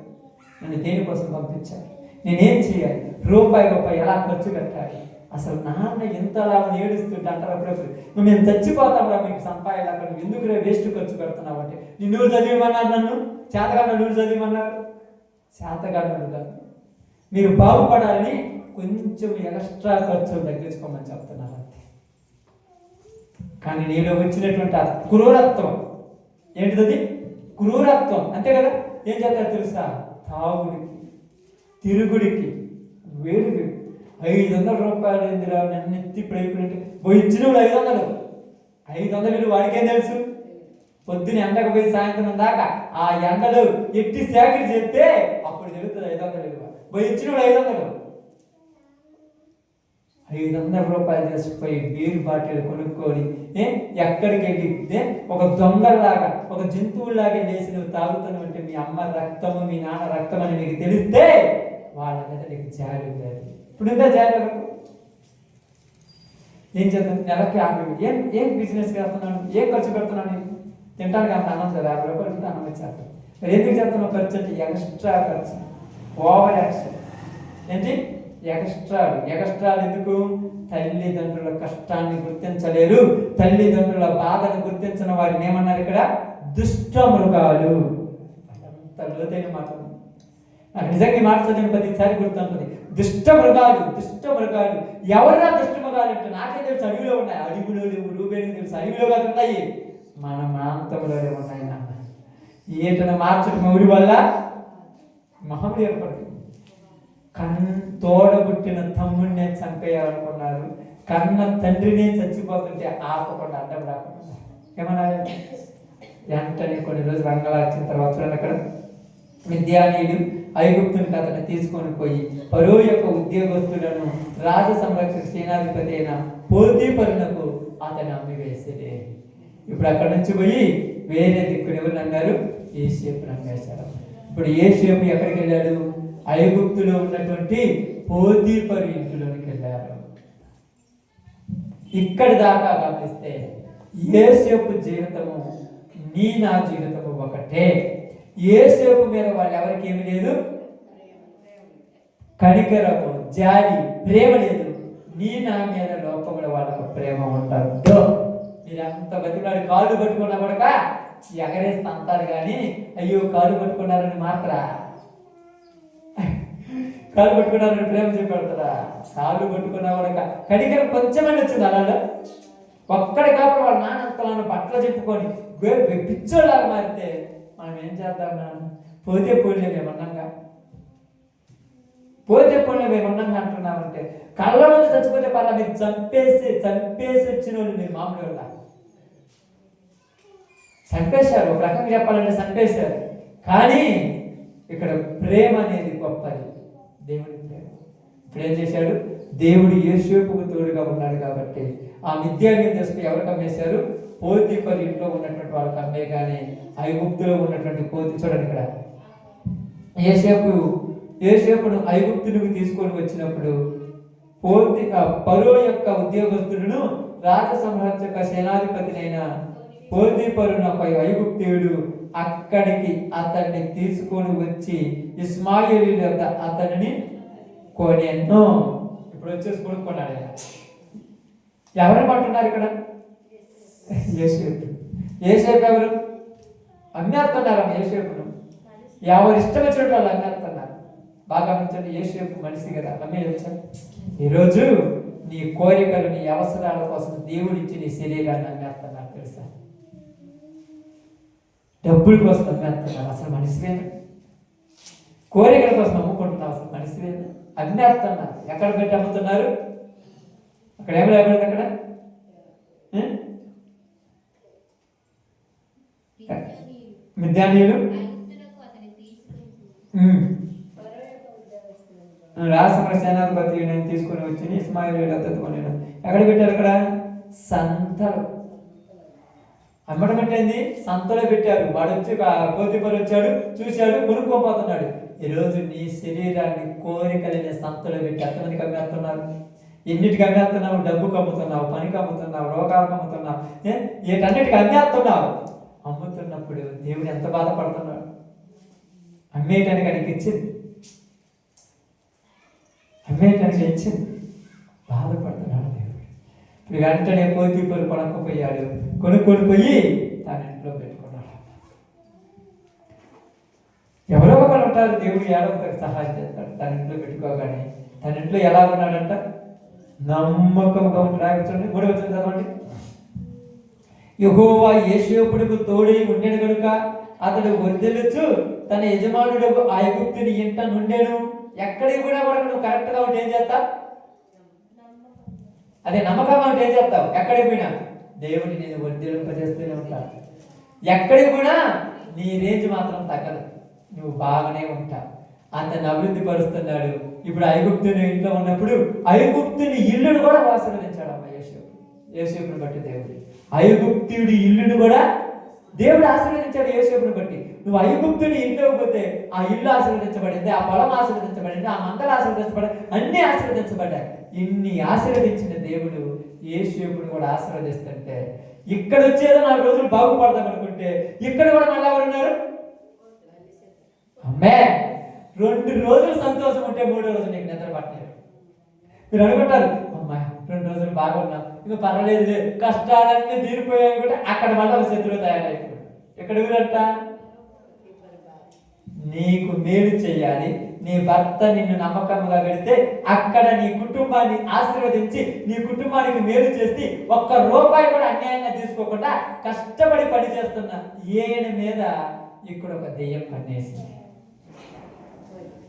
నన్ను దేనికోసం పంపించాలి, నేనేం చేయాలి, రూపాయి ఎలా ఖర్చు పెట్టాలి. అసలు నాన్న ఎంతలా ఏడుస్తుంటే అంటారు అప్పుడప్పుడు, నువ్వు మేము చచ్చిపోతాంరా మీకు సంపాదన, అక్కడ నువ్వు ఎందుకు వేస్ట్ ఖర్చు పెడుతున్నావు అంటే, నువ్వు చదివమన్నారు, నన్ను చేతగాను నువ్వు చదివమన్నారు. చేతగాను కాదు, మీరు బాగుపడాలని కొంచెం ఎక్స్ట్రా ఖర్చులు తగ్గించుకోమని చెప్తున్నారు అంతే. కానీ నీలో వచ్చినటువంటి ఆ క్రూరత్వం ఏంటిది? క్రూరత్వం అంతే కదా. ఏం చేస్తారు తెలుసా? తాగుడికి, తిరుగుడికి, వేడికి 500 రూపాయలు ఏందిరా నన్ను ఎత్తి ప్రయోజనం ఇచ్చిన 500 వాడికేం తెలుసు? పొద్దున ఎండకు పోయి సాయంత్రం దాకా ఆ ఎండలు ఎట్టి సేకరి చేస్తే అప్పుడు తెలుస్తుంది 500 పోయి ఇచ్చిన 500 రూపాయలు చేసిపోయి బీరు బాటిల్ కొనుక్కొని ఎక్కడికి వెళ్ళి ఒక దొంగలాగా ఒక జంతువులాగా లేచి నువ్వు తాగుతున్నావు అంటే మీ అమ్మ రక్తము మీ నాన్న రక్తం అని నీకు తెలిస్తే వాళ్ళ మీద నీకు జాలి లేదు. ఇప్పుడు ఇంత జాలి ఏం చేద్దాం? నెలకి 50 ఏం బిజినెస్ చేస్తున్నాను, ఏం ఖర్చు పెడుతున్నాను, తింటానికి అంత అన్నం కదా 50 రూపాయలు అన్నం ఇచ్చేస్తాను. మరి ఎందుకు చేస్తున్నావు ఖర్చు అంటే ఎక్స్ట్రా ఖర్చు, ఓవర్ యాక్షన్. ఏంటి ఎక్స్ట్రాలు ఎందుకు? తల్లిదండ్రుల కష్టాన్ని గుర్తించలేరు, తల్లిదండ్రుల బాధను గుర్తించిన వారిని ఏమన్నారు ఇక్కడ? దుష్ట మృగాలు. అంత లోతైన మాట నాకు నిజంగా మాట చదివిన 10సారి గుర్తుంటుంది. దుష్ట మృగాలు. ఎవరా దుష్ట మృగాలు అంటే నాకే తెలుసు, అడవిలో ఉన్నాయి. అడవిలో లేవు, రూబేనికి తెలుసు, అడవిలో కాదు ఉన్నాయి, మన ప్రాంతంలోనే ఉన్నాయి. నాన్న ఏటన మార్చడం ఊరి వల్ల మహములు ఏర్పడుతుంది. తోడబుట్టిన తమ్ముడినే చంపేయాలనుకున్నారు, కన్న తండ్రినే చచ్చిపోతుంటే ఆపకుండా అడ్డం రాకుండా ఏమన్నా వెంటనే కొన్ని రోజులు రంగలా వచ్చిన తర్వాత చూడండి అక్కడ మిద్యానీయులు ఐగుప్తునికి అతను తీసుకొని పోయి ఫరో యొక్క ఉద్యోగస్తులను రాజ సంరక్షణ సేనాధిపతి అయిన పోతీఫరునకు అతను అమ్మివేసేదే. ఇప్పుడు అక్కడ నుంచి పోయి వేరే దిక్కుని ఎవరు అన్నారు? యోసేపును అమ్మేశారు. ఇప్పుడు యోసేపు ఎక్కడికి వెళ్ళాడు? ఐగుప్తులో ఉన్నటువంటి పోతీఫరు ఇంటిలోనికి వెళ్ళారు. ఇక్కడి దాకా గమనిస్తే యోసేపు జీవితము నీ నా జీవితము ఒకటే. యోసేపు మీద వాళ్ళు ఎవరికి ఏమి లేదు, కనికరము, జాలి, ప్రేమ లేదు. నీ నా మీద లోకంలో వాళ్ళకు ప్రేమ ఉండదు. మీరంత బతిలాడు కాళ్ళు పట్టుకున్నా కూడా ఎగరేస్తే అంటారు కానీ అయ్యో కాళ్ళు పట్టుకున్నారని మాత్ర కాలు పట్టుకున్నారని ప్రేమ చూపెడతారా? కాళ్ళు పట్టుకున్నా కూడా కడిగిన కొంచెమని వచ్చింది అలా ఒక్కడి కాబట్టి వాళ్ళ నాన్న బట్టలు చెప్పుకొని పిచ్చోళ్ళలాగా మారితే మనం ఏం చేద్దాం? నాన్న పోతే పోలే మేమన్నాగా, పోతే పోలే మేమన్నాగా అంటున్నామంటే కళ్ళ ముందు చచ్చిపోతే పర్లా, మీరు చంపేసి వచ్చిన వాళ్ళు మీరు మామూలు వాళ్ళ చంపేశారు. ఒక రకంగా చెప్పాలంటే చంపేశారు. కానీ ఇక్కడ ప్రేమ అనేది గొప్పది, దేవుడి ప్రేమ. ఇప్పుడు ఏం చేశాడు? దేవుడు యోసేపుకు తోడుగా ఉన్నాడు కాబట్టి ఆ మిద్యాన్ని తీసుకుని ఎవరికి అమ్మేశారు? పోతీఫరు ఇంట్లో ఉన్నటువంటి వాళ్ళకి అమ్మే. కానీ ఐగుప్తులో ఉన్నటువంటి చూడండి ఇక్కడ యోసేపును ఐగుప్తునికి తీసుకొని వచ్చినప్పుడు ఫరో యొక్క ఉద్యోగస్తులను రాజసంరక్షక సేనాధిపతినైన పోతీఫరునపై ఐగుప్తీయుడు అక్కడికి అతన్ని తీసుకొని వచ్చి ఇస్మాయిలీయుల వద్ద అతనిని కొనెను. ఇప్పుడు వచ్చేసి కొనుక్కున్నాడు. ఎవరిని పట్టున్నారు ఇక్కడ? యోసేపు ఎవరు? అమ్మేస్తున్నారు యోసేపును. ఎవరు ఇష్టం వచ్చినట్టు వాళ్ళు అమ్మేస్తున్నారు. బాగా గమనించండి, యోసేపు మనిషి కదా, అమ్మేయొచ్చు. ఈరోజు నీ కోరికలు, నీ అవసరాల కోసం దేవుడిచ్చి నీ శరీరాన్ని అమ్మేస్తున్నారు తెలుసా? డబ్బుల కోసం అమ్మేస్తున్నారు. అసలు మనిషివేనా? కోరికల కోసం అమ్ముకుంటున్నావు, అసలు మనిషివేనా? అమ్మేస్తున్నారు. ఎక్కడ పెట్టి అమ్ముతున్నారు? అక్కడ ఏం లేకపోతే అక్కడ మిద్యానీయులు రాజసంర సేనాధిపతి నేను తీసుకుని వచ్చి ఇస్మాయిలీయుల వద్ద కొనెను. ఎక్కడ పెట్టారు? అక్కడ సంతలో. అమ్మడం పెట్టింది సంతలో పెట్టారు. వాడు వచ్చి పోతీఫరు వచ్చాడు, చూశాడు, కొనుక్కోపోతున్నాడు. ఈరోజు నీ శరీరాన్ని కోరికలని సంతలో పెట్టి ఎంతమందికి అమ్మేస్తున్నారు? ఎన్నిటికి అమ్మేస్తున్నావు? డబ్బుకి అమ్ముతున్నావు, పనికి అమ్ముతున్నావు, రోగాలకు అమ్ముతున్నావు, ఏటన్నిటికి అమ్మేస్తున్నావు. అమ్ముతున్నప్పుడు దేవుడు ఎంత బాధపడుతున్నాడు? అమ్మేయటానికి అడిగి ఇచ్చింది, అమ్మేయటానికి ఇచ్చింది, బాధపడుతున్నాడు దేవుడు. ఇప్పుడు వెంటనే పోతీఫరు కొనకపోయాడు, కొనుక్కొని పోయి తన ఇంట్లో పెట్టుకున్నాడు. ఎవరో ఒకరు ఉంటారు, దేవుడు ఏడవతకు సహాయం చేస్తాడు. తన ఇంట్లో పెట్టుకోగానే తన ఇంట్లో ఎలా ఉన్నాడంట? నమ్మకంగా ఉంటాడు. చూడండి 3వ వచనం చదవండి. యెహోవా యోసేపునకు తోడై ఉండెను గనుక అతడు వర్ధిల్లుచు తన యజమానుడు ఐగుప్తుని ఇంట నుండెను. ఎక్కడికి కూడా నువ్వు కరెక్ట్గా ఉంటే ఏం చేస్తావు? అదే నమ్మకంగా ఉంటే ఏం చేస్తావు? ఎక్కడికి పోయినా దేవుడిని నేను వర్ధిల్లింపజేస్తూనే ఉంటాను. ఎక్కడికి కూడా నీ రేంజ్ మాత్రం తగ్గదు, నువ్వు బాగానే ఉంటావు. అతన్ని అభివృద్ధి పరుస్తున్నాడు. ఇప్పుడు ఐగుప్తుని ఇంట్లో ఉన్నప్పుడు ఐగుప్తుని ఇల్లును కూడా ఆశీర్వదించాడు అమ్మ యోసేపుని బట్టి దేవుడు. ఐగుప్తుడి ఇల్లును కూడా దేవుడు ఆశీర్వదించాడు యోసేపుని బట్టి. నువ్వు ఐగుప్తుని ఇంట్లో పోతే ఆ ఇల్లు ఆశీర్వదించబడింది, ఆ పొలం ఆశీర్వదించబడింది, ఆ మంటలు ఆశీర్వదించబడింది, అన్ని ఆశీర్వదించబడ్డాయి. ఇన్ని ఆశీర్వదించిన దేవుడు యోసేపుని కూడా ఆశీర్వదిస్తుంటే ఇక్కడ వచ్చేదో 4 రోజులు బాగుపడదాం అనుకుంటే ఇక్కడ కూడా మళ్ళీ ఎవరు ఉన్నారు? అమ్మే 2 రోజులు సంతోషం ఉంటే 3వ రోజు నీకు నిద్ర పట్టలేదు. మీరు అనుకుంటారు అమ్మాయి 2 రోజులు బాగున్నాం, ఇంకా పర్వాలేదు, కష్టాలన్నీ తీరిపోయాయి అనుకుంటే అక్కడ మళ్ళీ ఒక శత్రువు తయారైపోయాడు. ఇక్కడ ఊరంట నీకు మేలు చేయాలి, నీ భర్త నిన్ను నమ్మకంగా పెడితే అక్కడ నీ కుటుంబాన్ని ఆశీర్వదించి నీ కుటుంబానికి మేలు చేసి ₹1 కూడా అన్యాయంగా తీసుకోకుండా కష్టపడి పని చేస్తున్న ఈయన మీద ఇక్కడ ఒక దెయ్యం కన్నేసింది.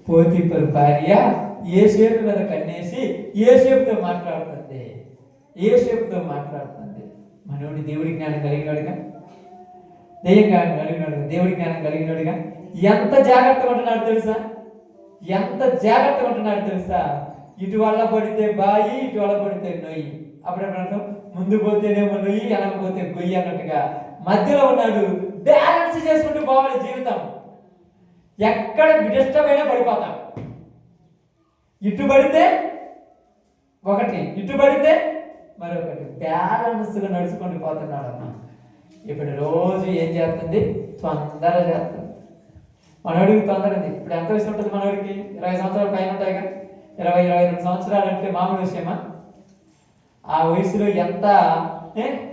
పోతీఫరు భార్య యోసేపు మీద కన్నేసి యోసేపుతో మాట్లాడుతుంది. మనోడి దేవుడి జ్ఞానం కలిగినాడుగా, దెయ్యం జ్ఞానం కలిగినాడుగా, దేవుడి జ్ఞానం కలిగినాడుగా. ఎంత జాగ్రత్తగా ఉంటున్నాడు తెలుసా? ఇటు వల్ల పడితే బాయి, ఇటు వల్ల పడితే నొయ్యి. అప్పుడేమంటాం? ముందు పోతేనేమో నొయ్యి, వెనక పోతే గొయ్యి అన్నట్టుగా మధ్యలో ఉన్నాడు. బ్యాలెన్స్ చేసుకుంటూ పోవాలి జీవితం. ఎక్కడ డిస్టర్బ్ అయినా పడిపోతాం. ఇటు పడితే ఒకటి, ఇటు పడితే మరొకటి, బ్యాలెన్స్గా నడుచుకుంటూ పోతున్నాడు అన్న. ఇప్పుడు రోజు ఏం చేస్తుంది? తొందర చేస్తుంది. మనోడికి తొందర ఉంది. ఇప్పుడు ఎంత వయసు ఉంటుంది మనోడికి? 20 సంవత్సరాల పైన ఉంటాయి కదా. 20-22 సంవత్సరాలు అంటే మామూలు విషయమా? ఆ వయసులో ఎంత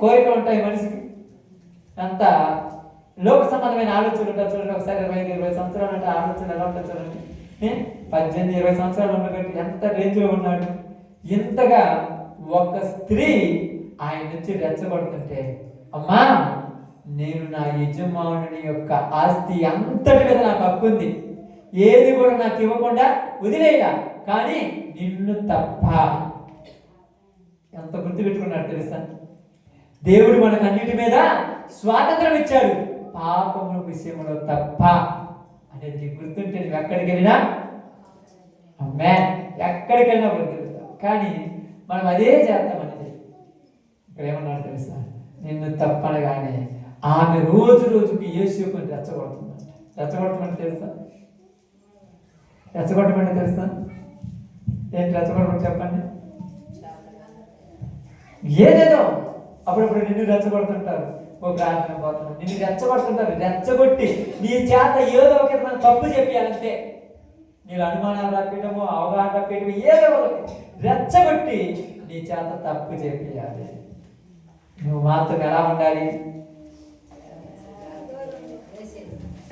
కోరికలు ఉంటాయి మనిషికి, అంత లోక సంబంధమైన ఆలోచనలు ఉంటాయి. చూడండి ఒకసారి 25-20 సంవత్సరాలు అంటే ఆలోచన ఎలా ఉంటుంది చూడండి. 18-20 సంవత్సరాలు ఉండబట్టి ఎంత రేంజ్లో ఉన్నాడు. ఇంతగా ఒక స్త్రీ ఆయన నుంచి రెచ్చగొడుతుంటే, అమ్మా నేను నా యజమానుని యొక్క ఆస్తి అంతటి మీద నాకు హక్కు ఉంది, ఏది కూడా నాకు ఇవ్వకుండా వదిలేలా, కానీ నిన్ను తప్ప. ఎంత గుర్తుపెట్టుకున్నాడు తెలుసా? దేవుడు మనకు అన్నిటి మీద స్వాతంత్రం ఇచ్చాడు, పాపముల విషయంలో తప్ప అనేది నీకు గుర్తుంటే నువ్వు ఎక్కడికి వెళ్ళినా అమ్మే ఎక్కడికి వెళ్ళినా గుర్తుతావు. కానీ మనం అదే చేద్దామనేది. ఇక్కడ ఏమన్నాడు తెలుసా? నిన్ను తప్పనగానే ఆమె రోజు రోజుకి యేసుని రెచ్చగొడుతుందంట. రెచ్చగొట్టమంటే తెలుసా? రెచ్చగొట్టమంటే తెలుసా? ఏంటి రెచ్చగొట్టమని చెప్పండి. ఏదేదో అప్పుడప్పుడు నిన్ను రెచ్చగొడుతుంటారు, ఓ ప్రార్థన పోతున్నాడు, నిన్ను రెచ్చగొడుతుంటారు. రెచ్చగొట్టి నీ చేత ఏదో ఒకటి మనం తప్పు చెప్పాలంటే, నీకు అనుమానాలు రప్పించడము, అవగాహన రప్పించడం, ఏదో ఒకటి రెచ్చగొట్టి నీ చేత తప్పు చెప్పేయాలి. నువ్వు మాత్రం ఎలా ఉండాలి?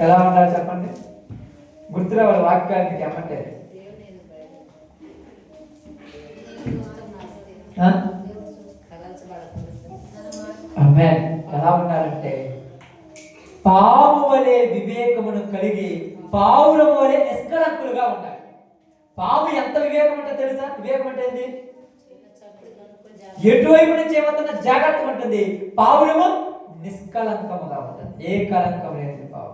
ఎలా ఉండాలి చెప్పండి. గుర్తురావాలి వాక్యానికి ఏమంటే ఎలా ఉండాలంటే పాము వలె వివేకమును కలిగి పావురం వలె నిష్కలంకులుగా ఉండాలి. పాము ఎంత వివేకం అంటే తెలుసా? వివేకం అంటే ఏంది? ఎటువైపు నుంచి ఏమవుతున్న జాగ్రత్త ఉంటుంది. పావురము నిష్కలంకముగా ఉంటుంది, ఏ కలంకం లేదు పావు.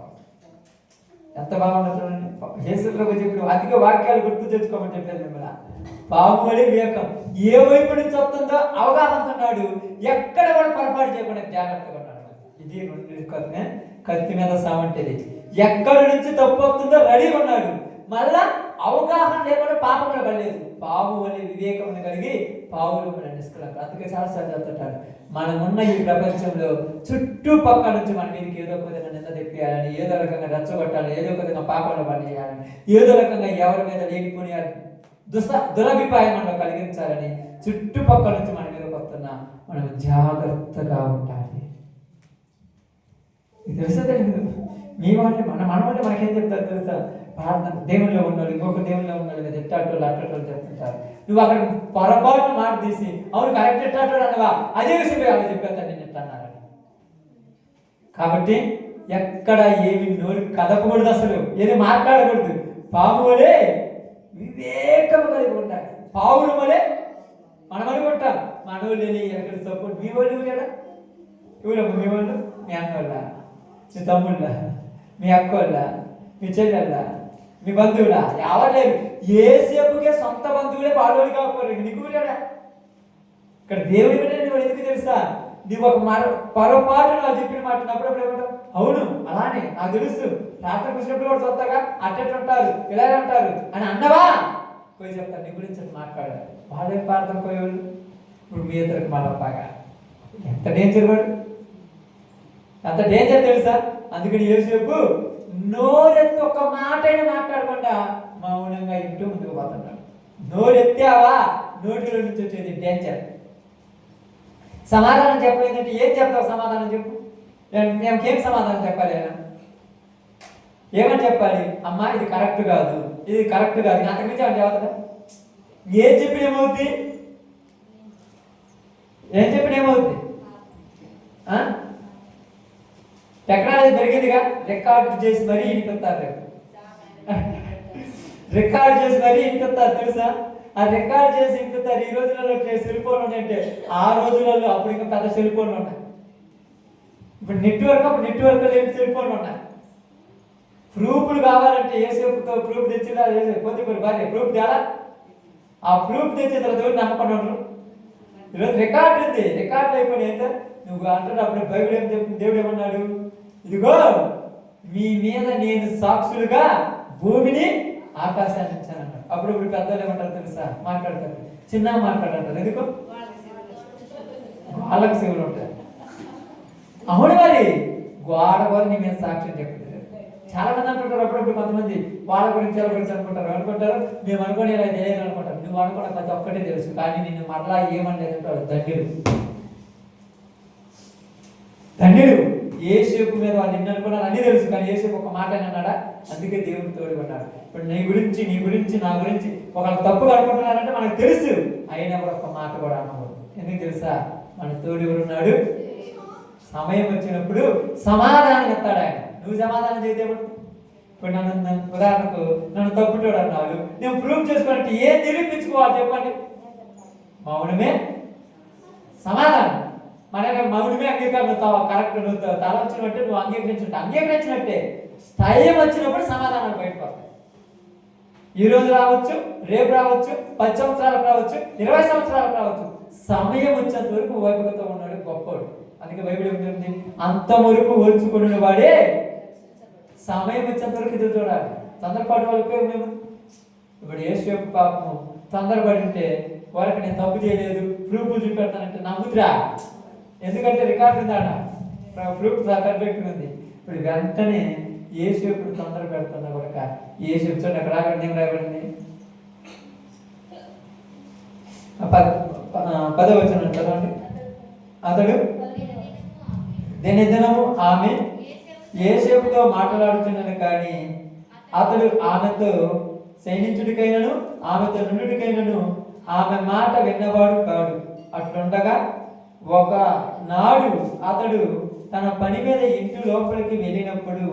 ఎంత బాగుంటుంది. యేసుప్రభు చెప్పిన అధిక వాక్యాలు గుర్తు తెచ్చుకోమని చెప్పారు మిమ్మల్ని. పాము వలె వివేకం, ఏ వైపు నుంచి వస్తుందో అవగాహన ఉన్నాడు, ఎక్కడ కూడా పొరపాటు చేయకుండా జాగ్రత్తగా ఉన్నాడు. ఇది కత్తి మీద సామంటేది, ఎక్కడి నుంచి తప్పు వస్తుందో రెడీగా ఉన్నాడు. మళ్ళా అవగాహన లేకుండా పాపం కూడా పడలేదు. పాము వలె వివేకం కలిగి పావులు నిష్కలంకం. అందుకే చాలాసార్లు చెప్తుంటాడు, మనమున్న ఈ ప్రపంచంలో చుట్టుపక్కల నుంచి మన మీదకి ఏదో ఒక విధంగా నింద తెప్పియాలని, ఏదో రకంగా రెచ్చగొట్టాలి, ఏదో ఒక విధంగా పాపంలో పనిచేయాలని, ఏదో రకంగా ఎవరి మీద లేనిపోని దురభిప్రాయం మనం కలిగించాలని చుట్టుపక్కల నుంచి మన మీద వస్తున్నా మనం జాగ్రత్తగా ఉండాలి. ఇది తెలుసా తెలియదు? మీ వాళ్ళే మనవాళ్ళే మనకేం చెప్తారు తెలుసా? ప్రార్థన దేవుళ్ళలో ఉన్నాడు, ఇంకొక దేవుళ్ళలో ఉన్నాడు కదా, ఎట్టాటోళ్ళు అట్టటోళ్ళు చెప్తుంటారు. నువ్వు అక్కడ పొరపాటు మాట తీసి అవును కరెక్ట్ ఎట్టాటోడు అన్నవా, అదే విషయం వాళ్ళు చెప్పేస్తాను నేను ఎట్లా అన్నారని. కాబట్టి ఎక్కడ ఏమి నోరు కదపకూడదు, అసలు ఏది మాట్లాడకూడదు. పాము వలే వివేకము కలిగి ఉండాలి. పావులు వలే మనం అనుకుంటాం మనోళ్ళు ఎక్కడ సపోర్ట్. మీ వాళ్ళు కదా ఎవరమ్మ? మీ వాళ్ళు మీ అన్నోళ్ళ, మీ తమ్ముళ్ళ, మీ అక్కోళ్ళ, మీ చెల్లెళ్ళ, మీ బంధువులా? ఎవరు లేరు. ఏసేపుకే సొంత బంధువులే పాడోళ్ళు కాకపోరు. నీకు కదా ఇక్కడ దేవుడి మీద నువ్వు ఎందుకు తెలుసా? నువ్వు ఒక పొరపాటు నాకు చెప్పిన మాట అప్పుడప్పుడు ఏమంటావు, అవును అలానే నాకు తెలుసు, రాత్రి కూర్చున్నప్పుడు కూడా చూస్తాగా అట్టెట్టుంటారు ఇలా అంటారు అని అన్నవా పోయి చెప్తారు. నీ గురించి మాట్లాడాలి. వాళ్ళేం ప్రార్థన పోయేవాళ్ళు. ఇప్పుడు మీ ఇద్దరికి మళ్ళా బాగా ఎంత డేంజర్ వాడు, ఎంత డేంజర్ తెలుసా? అందుకని యేసేపు నోరెత్తి ఒక్క మాటైనా మాట్లాడకుండా మౌనంగా ఇంటూ ముందుకు పోతున్నాడు. నోరెత్తావా నోటిలో నుంచి వచ్చేది డేంజర్. సమాధానం చెప్పలేదంటే ఏం చెప్తావు? సమాధానం చెప్పు. మేమకేం సమాధానం చెప్పాలి? ఏమని చెప్పాలి? అమ్మా ఇది కరెక్ట్ కాదు, ఇది కరెక్ట్ కాదు, అంతకుమించి అని చెబుతా. ఏం చెప్పిన ఏమవుద్ది? ఏం చెప్పిన ఏమవుద్ది? టెక్నాలజీ పెరిగిందిగా, రికార్డు చేసి మరీ ఇనిపిస్తారు. రికార్డు చేసి మరీ ఇనిపిస్తారు తెలుసా? ఆ రికార్డ్ చేసి ఇంపుతారు. ఈ రోజులలో సెల్ ఫోన్లు ఉన్నాయంటే ఆ రోజులలో అప్పుడు ఇంకా పెద్ద సెల్ ఫోన్లు ఉన్నాయి. ఇప్పుడు నెట్వర్క్, అప్పుడు నెట్వర్క్ లేని సెల్ ఫోన్లు ఉన్నాయి. ప్రూఫ్లు కావాలంటే ఏసేపుతో ప్రూఫ్ తెచ్చిదా? పోతే భార్య ప్రూఫ్ తేడా. ఆ ప్రూఫ్ తెచ్చిన తర్వాత నమ్మకుండా ఉండరు. ఈరోజు రికార్డు ఉంది, రికార్డులు అయిపోయినాయి. అయితే నువ్వు అంటున్నప్పుడు బైబిల్ ఏం చెప్తుంది? దేవుడు ఏమన్నాడు? ఇదిగో మీ మీద నేను సాక్షులుగా భూమిని ఆకాశాన్ని ఇచ్చాను. అప్పుడప్పుడు పెద్దలు ఏమంటారు తెలుసా? మాట్లాడతారు, చిన్న మాట్లాడంటారు. ఎందుకు? వాళ్ళకి సేవలు ఉంటాయి. అవును మరి గోడ కూడా నీ మీద సాక్ష్యం చెప్తారు. చాలా మంది అంటుంటారు అప్పుడప్పుడు, కొంతమంది వాళ్ళ గురించి అనుకుంటారు మేము అనుకోని ఇలా తెలియదు అనుకుంటారు. నువ్వు అనుకున్న ప్రతి ఒక్కటే తెలుసు, కానీ నిన్ను మరలా ఏమనలేదంటారు. ధన్యుడు యేసేపు మీద వాళ్ళు ఎన్ని అనుకున్నారు అన్నీ తెలుసు, కానీ యేసేపు ఒక మాట అన్నాడా? అందుకే దేవుడు తోడు ఉన్నాడు. ఇప్పుడు నీ గురించి నా గురించి ఒకళ్ళు తప్పుగా అనుకుంటున్నారంటే మనకు తెలుసు, అయినా కూడా ఒక మాట కూడా అనకూడదు. ఎందుకు తెలుసా? మన తోడు ఎవరున్నాడు? సమయం వచ్చినప్పుడు సమాధానం చెప్తాడు ఆయన. నువ్వు సమాధానం చేస్తే ఇప్పుడు ఉదాహరణకు నన్ను తప్పుటోడు అన్నాడు, నేను ప్రూవ్ చేసుకోవాలంటే ఏం నిరూపించుకోవాలి చెప్పండి? మౌనమే సమాధానం. మన మౌనమే అంగీకారం. కరెక్ట్, నువ్వు తల వచ్చినట్టే నువ్వు అంగీకరించినట్టే స్థాయి వచ్చినప్పుడు సమాధానాలు బయటపడతాయి. ఈ రోజు రావచ్చు, రేపు రావచ్చు, 10 సంవత్సరాలకు రావచ్చు, 20 సంవత్సరాలకు రావచ్చు. సమయం వచ్చేంత వరకు ఓపికతో ఉన్నాడు గొప్పవాడు. అందుకే బైబిల్ ఏమిటి? అంతవరకు ఓర్చుకునే వాడే సమయం వచ్చేంత వరకు ఎదురు చూడాలి. తొందరపాటు వాళ్ళకి ఇప్పుడు యేసేపు పాపము తొందరపడి ఉంటే వాళ్ళకి నేను తప్పు చేయలేదు ప్రూఫ్లు చూపెడతానంటే నమ్ముతురా? ఎందుకంటే రికార్డు ఉందాడ, ప్రూఫ్ పర్ఫెక్ట్ ఉంది. ఇప్పుడు వెంటనే యేసేపు తొందర పెడుతున్నా కూడా యేసేపు చూడండి అక్కడ రాబడింది. ఏం రాబడింది? 10వ వచనం చదవండి. అతడు దినదినము ఆమె యేసేపుతో మాట్లాడుతున్నది, కానీ అతడు ఆమెతో సైనించుడికైనను ఆమెతో నుండుడికైనను ఆమె మాట విన్నవాడు కాడు. అట్లుండగా ఒకనాడు అతడు తన పని మీద ఇంటి లోపలికి వెళ్ళినప్పుడు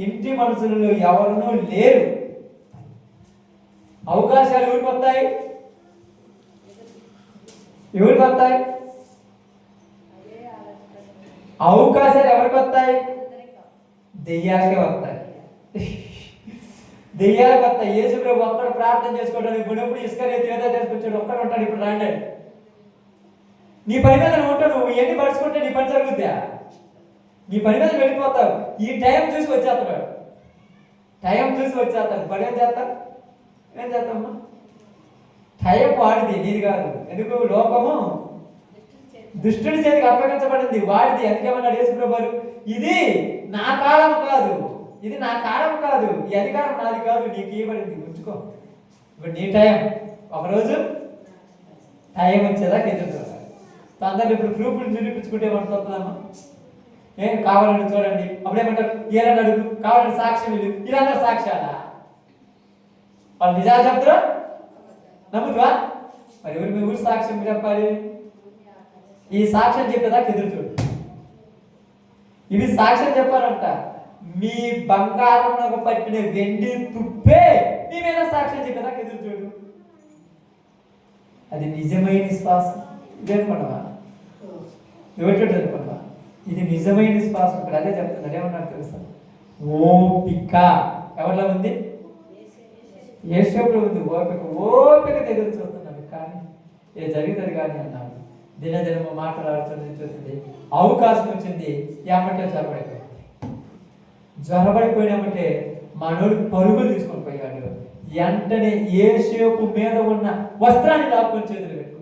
ఇంటి మనుషులలో ఎవరునూ లేరు. అవకాశాలు ఎవరికి వస్తాయి? ఎవరికి వస్తాయి? అవకాశాలు ఎవరికి వస్తాయి? దెయ్యాలకే వస్తాయి. దెయ్యాలకు వస్తాయి. యేసు ప్రభు ఒక్కడు ప్రార్థన చేసుకోవడానికి పోయినప్పుడు ఇస్కరియోతు యోధా చేసుకొచ్చాడు, ఒక్కడు ఉంటాడు. ఇప్పుడు రాండి, నీ పని మీద నువ్వు ఉంటావు, నువ్వు ఎన్ని పడుచుకుంటే నీ పని జరుగుద్దా? నీ పని మీద వెళ్ళిపోతావు. ఈ టైం చూసి వచ్చేస్తాడు, టైం చూసి వచ్చేస్తాడు. పని ఏం చేస్తావు? ఏం చేస్తామ్మా? టైం వాడిది, నీది కాదు. ఎందుకు? లోకము దుష్టుడి చేతికి అప్పగించబడింది, వాడిది. అందుకేమన్నాడు యేసు ప్రభువు, ఇది నా కాలం కాదు, ఇది నా కాలం కాదు, ఈ అధికారం నాది కాదు, నీకు ఇవ్వబడింది, ఉంచుకో. ఇప్పుడు నీ టైం, ఒకరోజు టైం వచ్చేదాకా ఎదురు అందరూ. ఇప్పుడు ప్రూఫ్లు నిరూపించుకుంటే ఏమంటూ వస్తుందమ్మా? ఏం కావాలని చూడండి, అప్పుడేమంటారు? ఏలని అడుగు, కావాలని సాక్ష్యం వీళ్ళు, వీళ్ళందరూ సాక్ష్యాలా? వాళ్ళు నిజాలు చెప్తారా? నమ్ముతువా? మరి ఎవరు మీ ఊరి సాక్ష్యం చెప్పాలి? ఈ సాక్ష్యం చెప్పేదాకా ఎదురు చూడు. ఇవి సాక్ష్యం చెప్పాలంట. మీ బంగారం పట్టిన వెండి తుప్పే మీ మీద సాక్ష్యం చెప్పేదాకా ఎదురు చూడు. అది నిజమైన శ్వాసం. ఇదేనుకున్నావా? ఎవరికి అనుకున్నావా? ఇది నిజమైన శ్వాసం. ఇక్కడ అదే చెప్తున్నాడు. ఏమన్నారు తెలుసా? ఓపిక ఎవరిలో ఉంది? యేసేపులో ఉంది. ఓపిక ఎదురు చూస్తున్నాడు, కానీ ఏ జరుగుతుంది కానీ అన్నాడు. దినదినము మాట్లాడుతుంది. అవకాశం వచ్చింది, ఏమంటే జ్వరబడిపోయినామంటే మనోడు పరుగులు తీసుకొని పోయాడు. వెంటనే యేసేపు మీద ఉన్న వస్త్రాన్ని లాక్కొని చేతులు పెట్టుకో.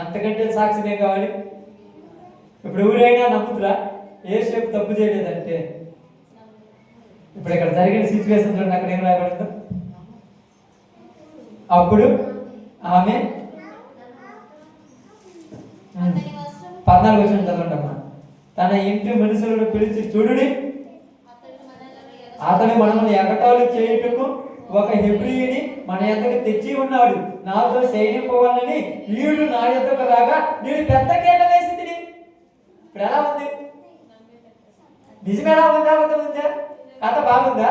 అంతకంటే సాక్ష్యమే కావాలి. ఇప్పుడు ఎవరైనా నమ్ముతురా యేసేపు తప్పు చేయలేదంటే? ఇప్పుడు ఇక్కడ జరిగిన సిచ్యువేషన్ చూడండి, అక్కడ ఏం రాయబడిందో. అప్పుడు ఆమె 14 వచనం చదవండి అమ్మా. తన ఇంటి మనుషులను పిలిచి, చూడుడి, అతడు మనల్ని ఎగతాళి చేయుటకు ఒక హెబ్రీయుని మన యొద్దకు తెచ్చి ఉన్నాడు. నాతో సైనిపోవాలని వీడు నా యొద్దకు రాగా నేను పెద్ద కేక వేసింది. ఇప్పుడు ఎలా ఉంది? నిజం ఎలా ఉందా? అబద్ధం ఉందా? కథ బాగుందా?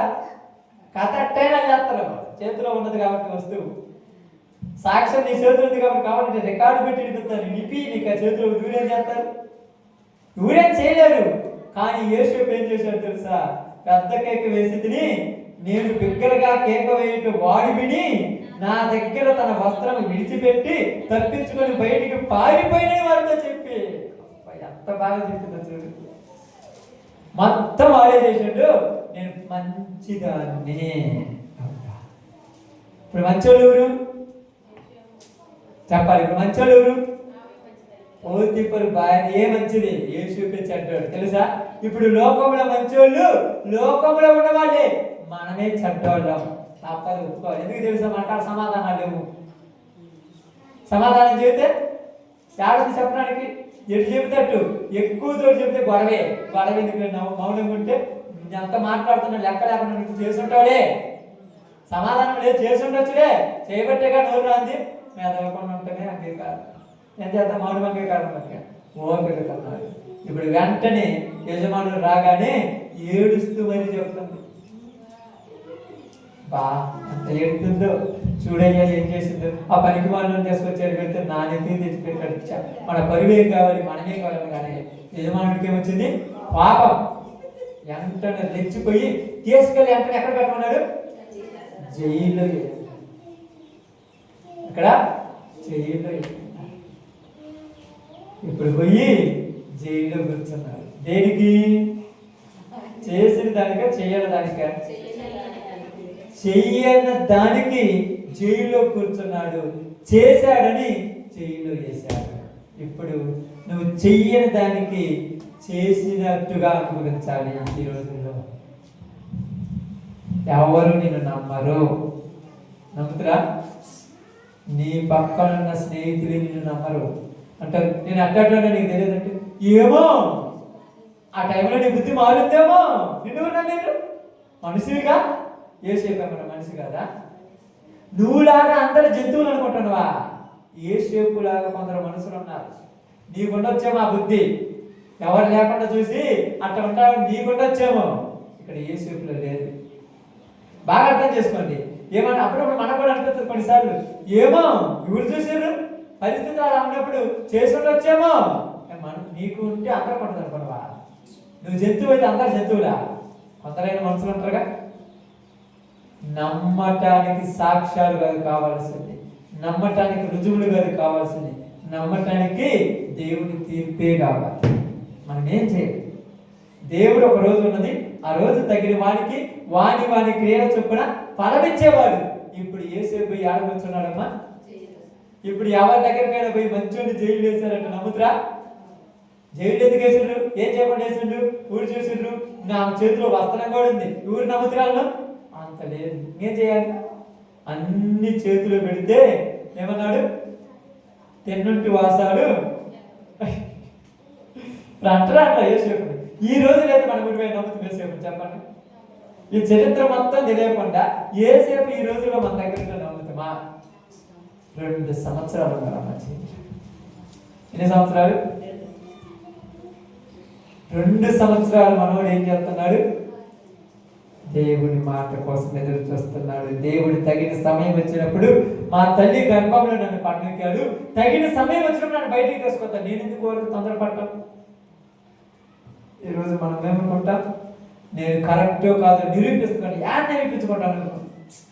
కథ ఎట్టైనా చేస్తారు, చేతిలో ఉన్నది కాబట్టి వస్తువు. సాక్ష్యం నీ చేతులు ఉంది కాబట్టి కావాలంటే రికార్డు పెట్టి పెడతారు, నిపి నీకు ఆ చేతిలో దూరేం చేస్తారు? దూరేం చేయలేరు. కానీ యేసేపు ఏం చేశాడు తెలుసా? పెద్ద కేక వేసి తిని, నేను బిగ్గరగా కేక వేయట వాడి విని నా దగ్గర తన వస్త్రం విడిచిపెట్టి తప్పించుకొని బయటికి పారిపోయిన వారితో చెప్పి, ఎంత బాగా చెప్పిందో చూడు. మొత్తం వాడే చేసాడు. నేను మంచిదాన్ని. ఇప్పుడు మంచోళ్ళు ఎవరు చెప్పాలి? ఇప్పుడు మంచోళ్ళు ఎవరు? పోతీఫరు భార్య మంచిది, యేసేపే చెడ్డోడు. తెలుసా? ఇప్పుడు లోకంలో మంచోళ్ళు లోకంలో ఉన్నవాళ్ళే, మనమే చెడ్డోళ్ళం. తప్పదు, ఒప్పుకోవాలి. ఎందుకు తెలుసా? మనకాడ సమాధానాలు లేవు. సమాధానం చెబితే ఏడుంది చెప్పడానికి? ఎటు చెబుతట్టు ఎక్కువ తోడు చెబితే గొడవే. గొడవ ఎందుకు మౌనంగా ఉంటే ఎంత మాట్లాడుతున్నా లెక్క లేకుండా చేసుంటాడే, సమాధానం లేదు చేసుండొచ్చులే, చేయబట్టేగా నోరు రాంది మీద అవ్వకుండా ఉంటేనే అంగీకారం. ఏం చేద్దాం, మౌనం అంగీకారం ఓపికన్నారు. ఇప్పుడు వెంటనే యజమానులు రాగానే ఏడుస్తూ మరీ చెప్తుంది. బా అంత ఏడుతుందో చూడయ్యా ఏం చేసిందో. ఆ పనికి వాళ్ళని తీసుకొచ్చారు, పెడితే నాణ్యత తెచ్చిపెట్టాడు. మన పరువు ఏం కావాలి, మనమే కావాలి. కానీ యజమానుడికి ఏమొచ్చింది, పాపం. వెంటనే తెచ్చిపోయి తీసుకెళ్ళి వెంటనే ఎక్కడ పెట్టమన్నాడు, జైల్లో. ఇక్కడ జైల్లో. ఇప్పుడు పోయి జైల్లో కూర్చున్నారు. దేనికి, చేసిన దానిక చెయ్యని దానిక, చెయ్యని దానికి జైల్లో కూర్చున్నాడు. చేశాడని జైల్లో వేశాడు. ఇప్పుడు నువ్వు చెయ్యని దానికి చేసినట్టుగా అనుభవించాలి. ఈ రోజుల్లో ఎవరు నిన్ను నమ్మరు. నమ్ముతురా? నీ పక్కనున్న స్నేహితులు నిన్ను నమ్మరు అంటారు. నేను అట్టట్లోనే నీకు తెలియదంటే ఏమో ఆ టైంలో నీ బుద్ధి మారుద్దేమో. నిన్ను నేను మనిషిగా ఏ షేపు మనిషి కదా. నువ్వులాగా అందరు జంతువులు అనుకుంటున్నావా? ఏ షేపు లాగా కొందరు మనుషులు ఉన్నారు. నీకుండొచ్చేమో ఆ బుద్ధి, ఎవరు లేకుండా చూసి అట్లా ఉంటావు, నీకుండొచ్చేమో. ఇక్కడ ఏ షేపులో లేదు. బాగా అర్థం చేసుకోండి. ఏమన్నా అప్పుడప్పుడు మనకు కూడా అనిపిస్తుంది కొన్నిసార్లు, ఏమో ఎవరు చూసారు పరిస్థితి అలా ఉన్నప్పుడు చేసి ఉండొచ్చేమో. నీకు ఉంటే అందరూ కొంటుంది అనుకోవా. నువ్వు జంతువు అయితే అందరు జంతువులా? కొందరైన మనుషులు ఉంటారుగా. నమ్మటానికి సాక్ష్యాలు కాదు కావాల్సింది, నమ్మటానికి రుజువులు కాదు కావాల్సింది, నమ్మటానికి దేవుని తీర్పే కావాలి. మనం ఏం చేయాలి? దేవుడు ఒక రోజు ఉన్నది, ఆ రోజు తగిన వానికి వాని క్రియల చొప్పున ఫలమిచ్చేవాడు. ఇప్పుడు యేసేపు పోయి ఆడవచ్చున్నాడమ్మా. ఇప్పుడు ఎవరి దగ్గరికైనా పోయి మంచోని జైలు వేశారంట, నమ్ముతురా? జైలు ఎందుకు వేసిండ్రు? ఏం చేయకుండా వేసిండ్రు? ఊరు చూసిండ్రు. నా చేతిలో వస్త్రం కూడా ఉంది, ఊరు నమ్ముతురాలను అంత లేదు. ఏం చేయాలి? అన్ని చేతులు పెడితే ఏమన్నాడు, తెన్నుంటి వాసాడు అంటారా అట్లా యేసేపు. ఈ రోజు లేదు మన ఊరి నమ్ముతుంది యేసేపు. చెప్పండి, ఈ చరిత్ర మొత్తం తెలియకుండా యేసేపు ఈ రోజులో మన దగ్గర నమ్ముతామా? 2 సంవత్సరాలు ఉన్నారమ్మా. ఎన్ని సంవత్సరాలు? 2 సంవత్సరాలు మనోడు ఏం చేస్తున్నాడు? దేవుడి మాట కోసం ఎదురు చూస్తున్నాడు. దేవుడు తగిన సమయం వచ్చినప్పుడు, మా తల్లి గర్భంలో నన్ను పండుకాడు, తగిన సమయం వచ్చినప్పుడు నన్ను బయటికి తీసుకొస్తాను. నేను ఎందుకు వరకు తొందరపడటం? ఈరోజు మనం ఏమనుకుంటాం, నేను కరెక్టో కాదో నిరూపిస్తున్నాను. యాడ్ నిరూపించుకుంటాను.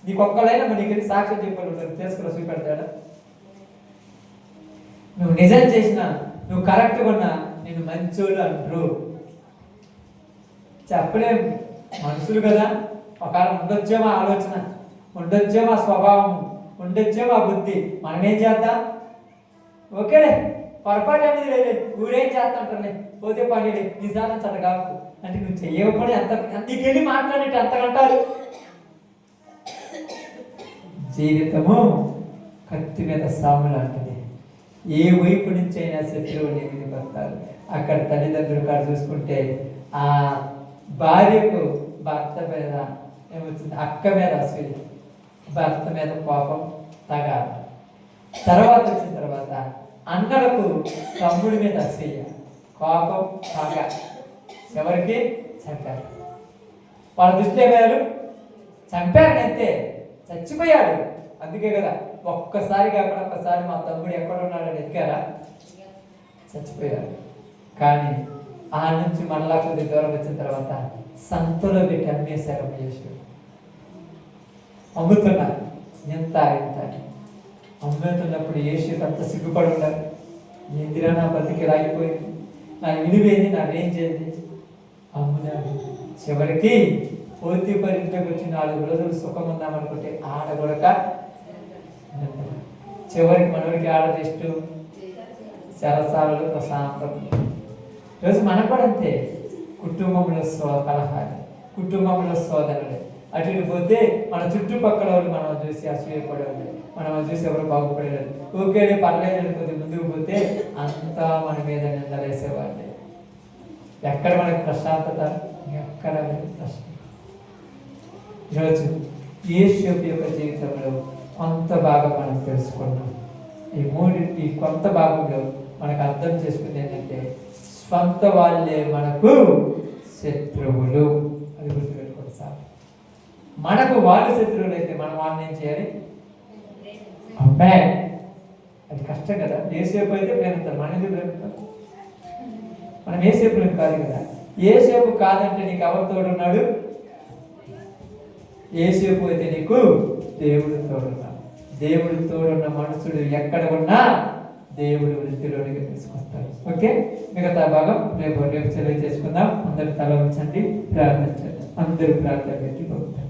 నీకు ఒక్కలైనా నీకు సాక్ష్యం చెప్పాలి, తీసుకుని చూపెడతాడా? నువ్వు నిజం చేసినా, నువ్వు కరెక్ట్గా ఉన్నా నేను మంచోళ్ళు అంటారు. చెప్పలేము, మనుషులు కదా. ఒకవేళ ఉండొచ్చేమో ఆలోచన, ఉండొచ్చేమో స్వభావం, ఉండొచ్చేమో బుద్ధి. మనం ఏం చేద్దాం? ఓకేలే, పొరపాటు అనేది లేదు, ఊరేం చేస్తాంటారులే, పోతే పని నిజాన్ని చట కాకు అంటే నువ్వు చెయ్యకపోతే ఎంత నీకెళ్ళి మాట్లాడేట్టు ఎంతకంటారు. జీవితము కత్తి మీద సాము లాంటిది. ఏ వైపు నుంచి అయినా శత్రువు నీ మీదకి వస్తారు. అక్కడ తల్లిదండ్రులు కాడ చూసుకుంటే ఆ భార్యకు భర్త మీద ఏమవుతుంది, అక్క మీద అసూయ, భర్త మీద కోపం, తగాద. తర్వాత వచ్చిన తర్వాత అన్నలకు తమ్ముడి మీద అసూయ, కోపం, పగ. ఎవరికి? చంపారు. వాళ్ళ దృష్టిలో ఏమయ్యారు? చంపారనైతే చచ్చిపోయాడు. అందుకే కదా ఒక్కసారి కాకుండా ఒక్కసారి మా తమ్ముడు ఎక్కడ ఉన్నాడని ఎదిగారా? చచ్చిపోయారు. కానీ ఆ నుంచి మళ్ళా కొద్ది దూరం వచ్చిన తర్వాత సంతలో పెట్టి అమ్మేశారు. అమ్మేశ్వరు అమ్ముతున్నారు. ఎంత అమ్ముతున్నప్పుడు యేసు అంత సిగ్గుపడి ఉన్నారు. ఏందిరా నా బతికి రాగిపోయింది, నా విలువేంది, నా రేంజ్ ఏంది? అమ్మునాడు. చివరికి పూర్తి పరిధిలోకి వచ్చి 4 రోజులు సుఖం ఉందామనుకుంటే ఆడగొడక చివరికి మనవరికి ఆడదిష్టు, సరసాలు, ప్రశాంతం. ఈరోజు మనకు కూడా అంతే. కుటుంబంలో కలహాలు, కుటుంబంలో సోదరులు, అటు ఇటు పోతే మన చుట్టుపక్కల వాళ్ళు మనం చూసి అసూయపడేవాళ్ళు, మనం చూసి ఎవరు బాగుపడేవాళ్ళు. ఓకే పర్లేదు కొద్ది ముందుకు పోతే అంతా మన మీద నిందలేసేవాళ్ళు. ఎక్కడ మనకు ప్రశాంతత, ఎక్కడ ప్రశ్న. ఈరోజు యేషోబు యొక్క జీవితంలో కొంత భాగం మనం తెలుసుకున్నాం. ఈ కొంత భాగంలో మనకు అర్థం చేసుకుంది ఏంటంటే స్వంత వాళ్ళే మనకు శత్రువులు. అది గుర్తుపెట్టుకోండి సార్. మనకు వాళ్ళు శత్రువులు అయితే మనం వాళ్ళని ఏం చేయాలి? అబ్బాయి అది కష్టం కదా. యేసేపు అయితే ప్రేమిస్తారు, మన ఎందుకు ప్రేమిస్తారు? మనం యేసేపు కాదు కదా. యేసేపు కాదంటే నీకు ఎవరు తోడున్నాడు? యేసేపు అయితే నీకు దేవుడు తోడున్నాడు. దేవుడు తోడున్న మనుషుడు ఎక్కడ ఉన్నా దేవుడు వృత్తిలోనికి తీసుకొస్తాడు. ఓకే, మిగతా భాగం రేపు తెలియజేసుకుందాం. అందరు తల ఉంచండి, ప్రార్థన చేద్దాం. అందరూ ప్రార్థన పెట్టి స్తోత్రం.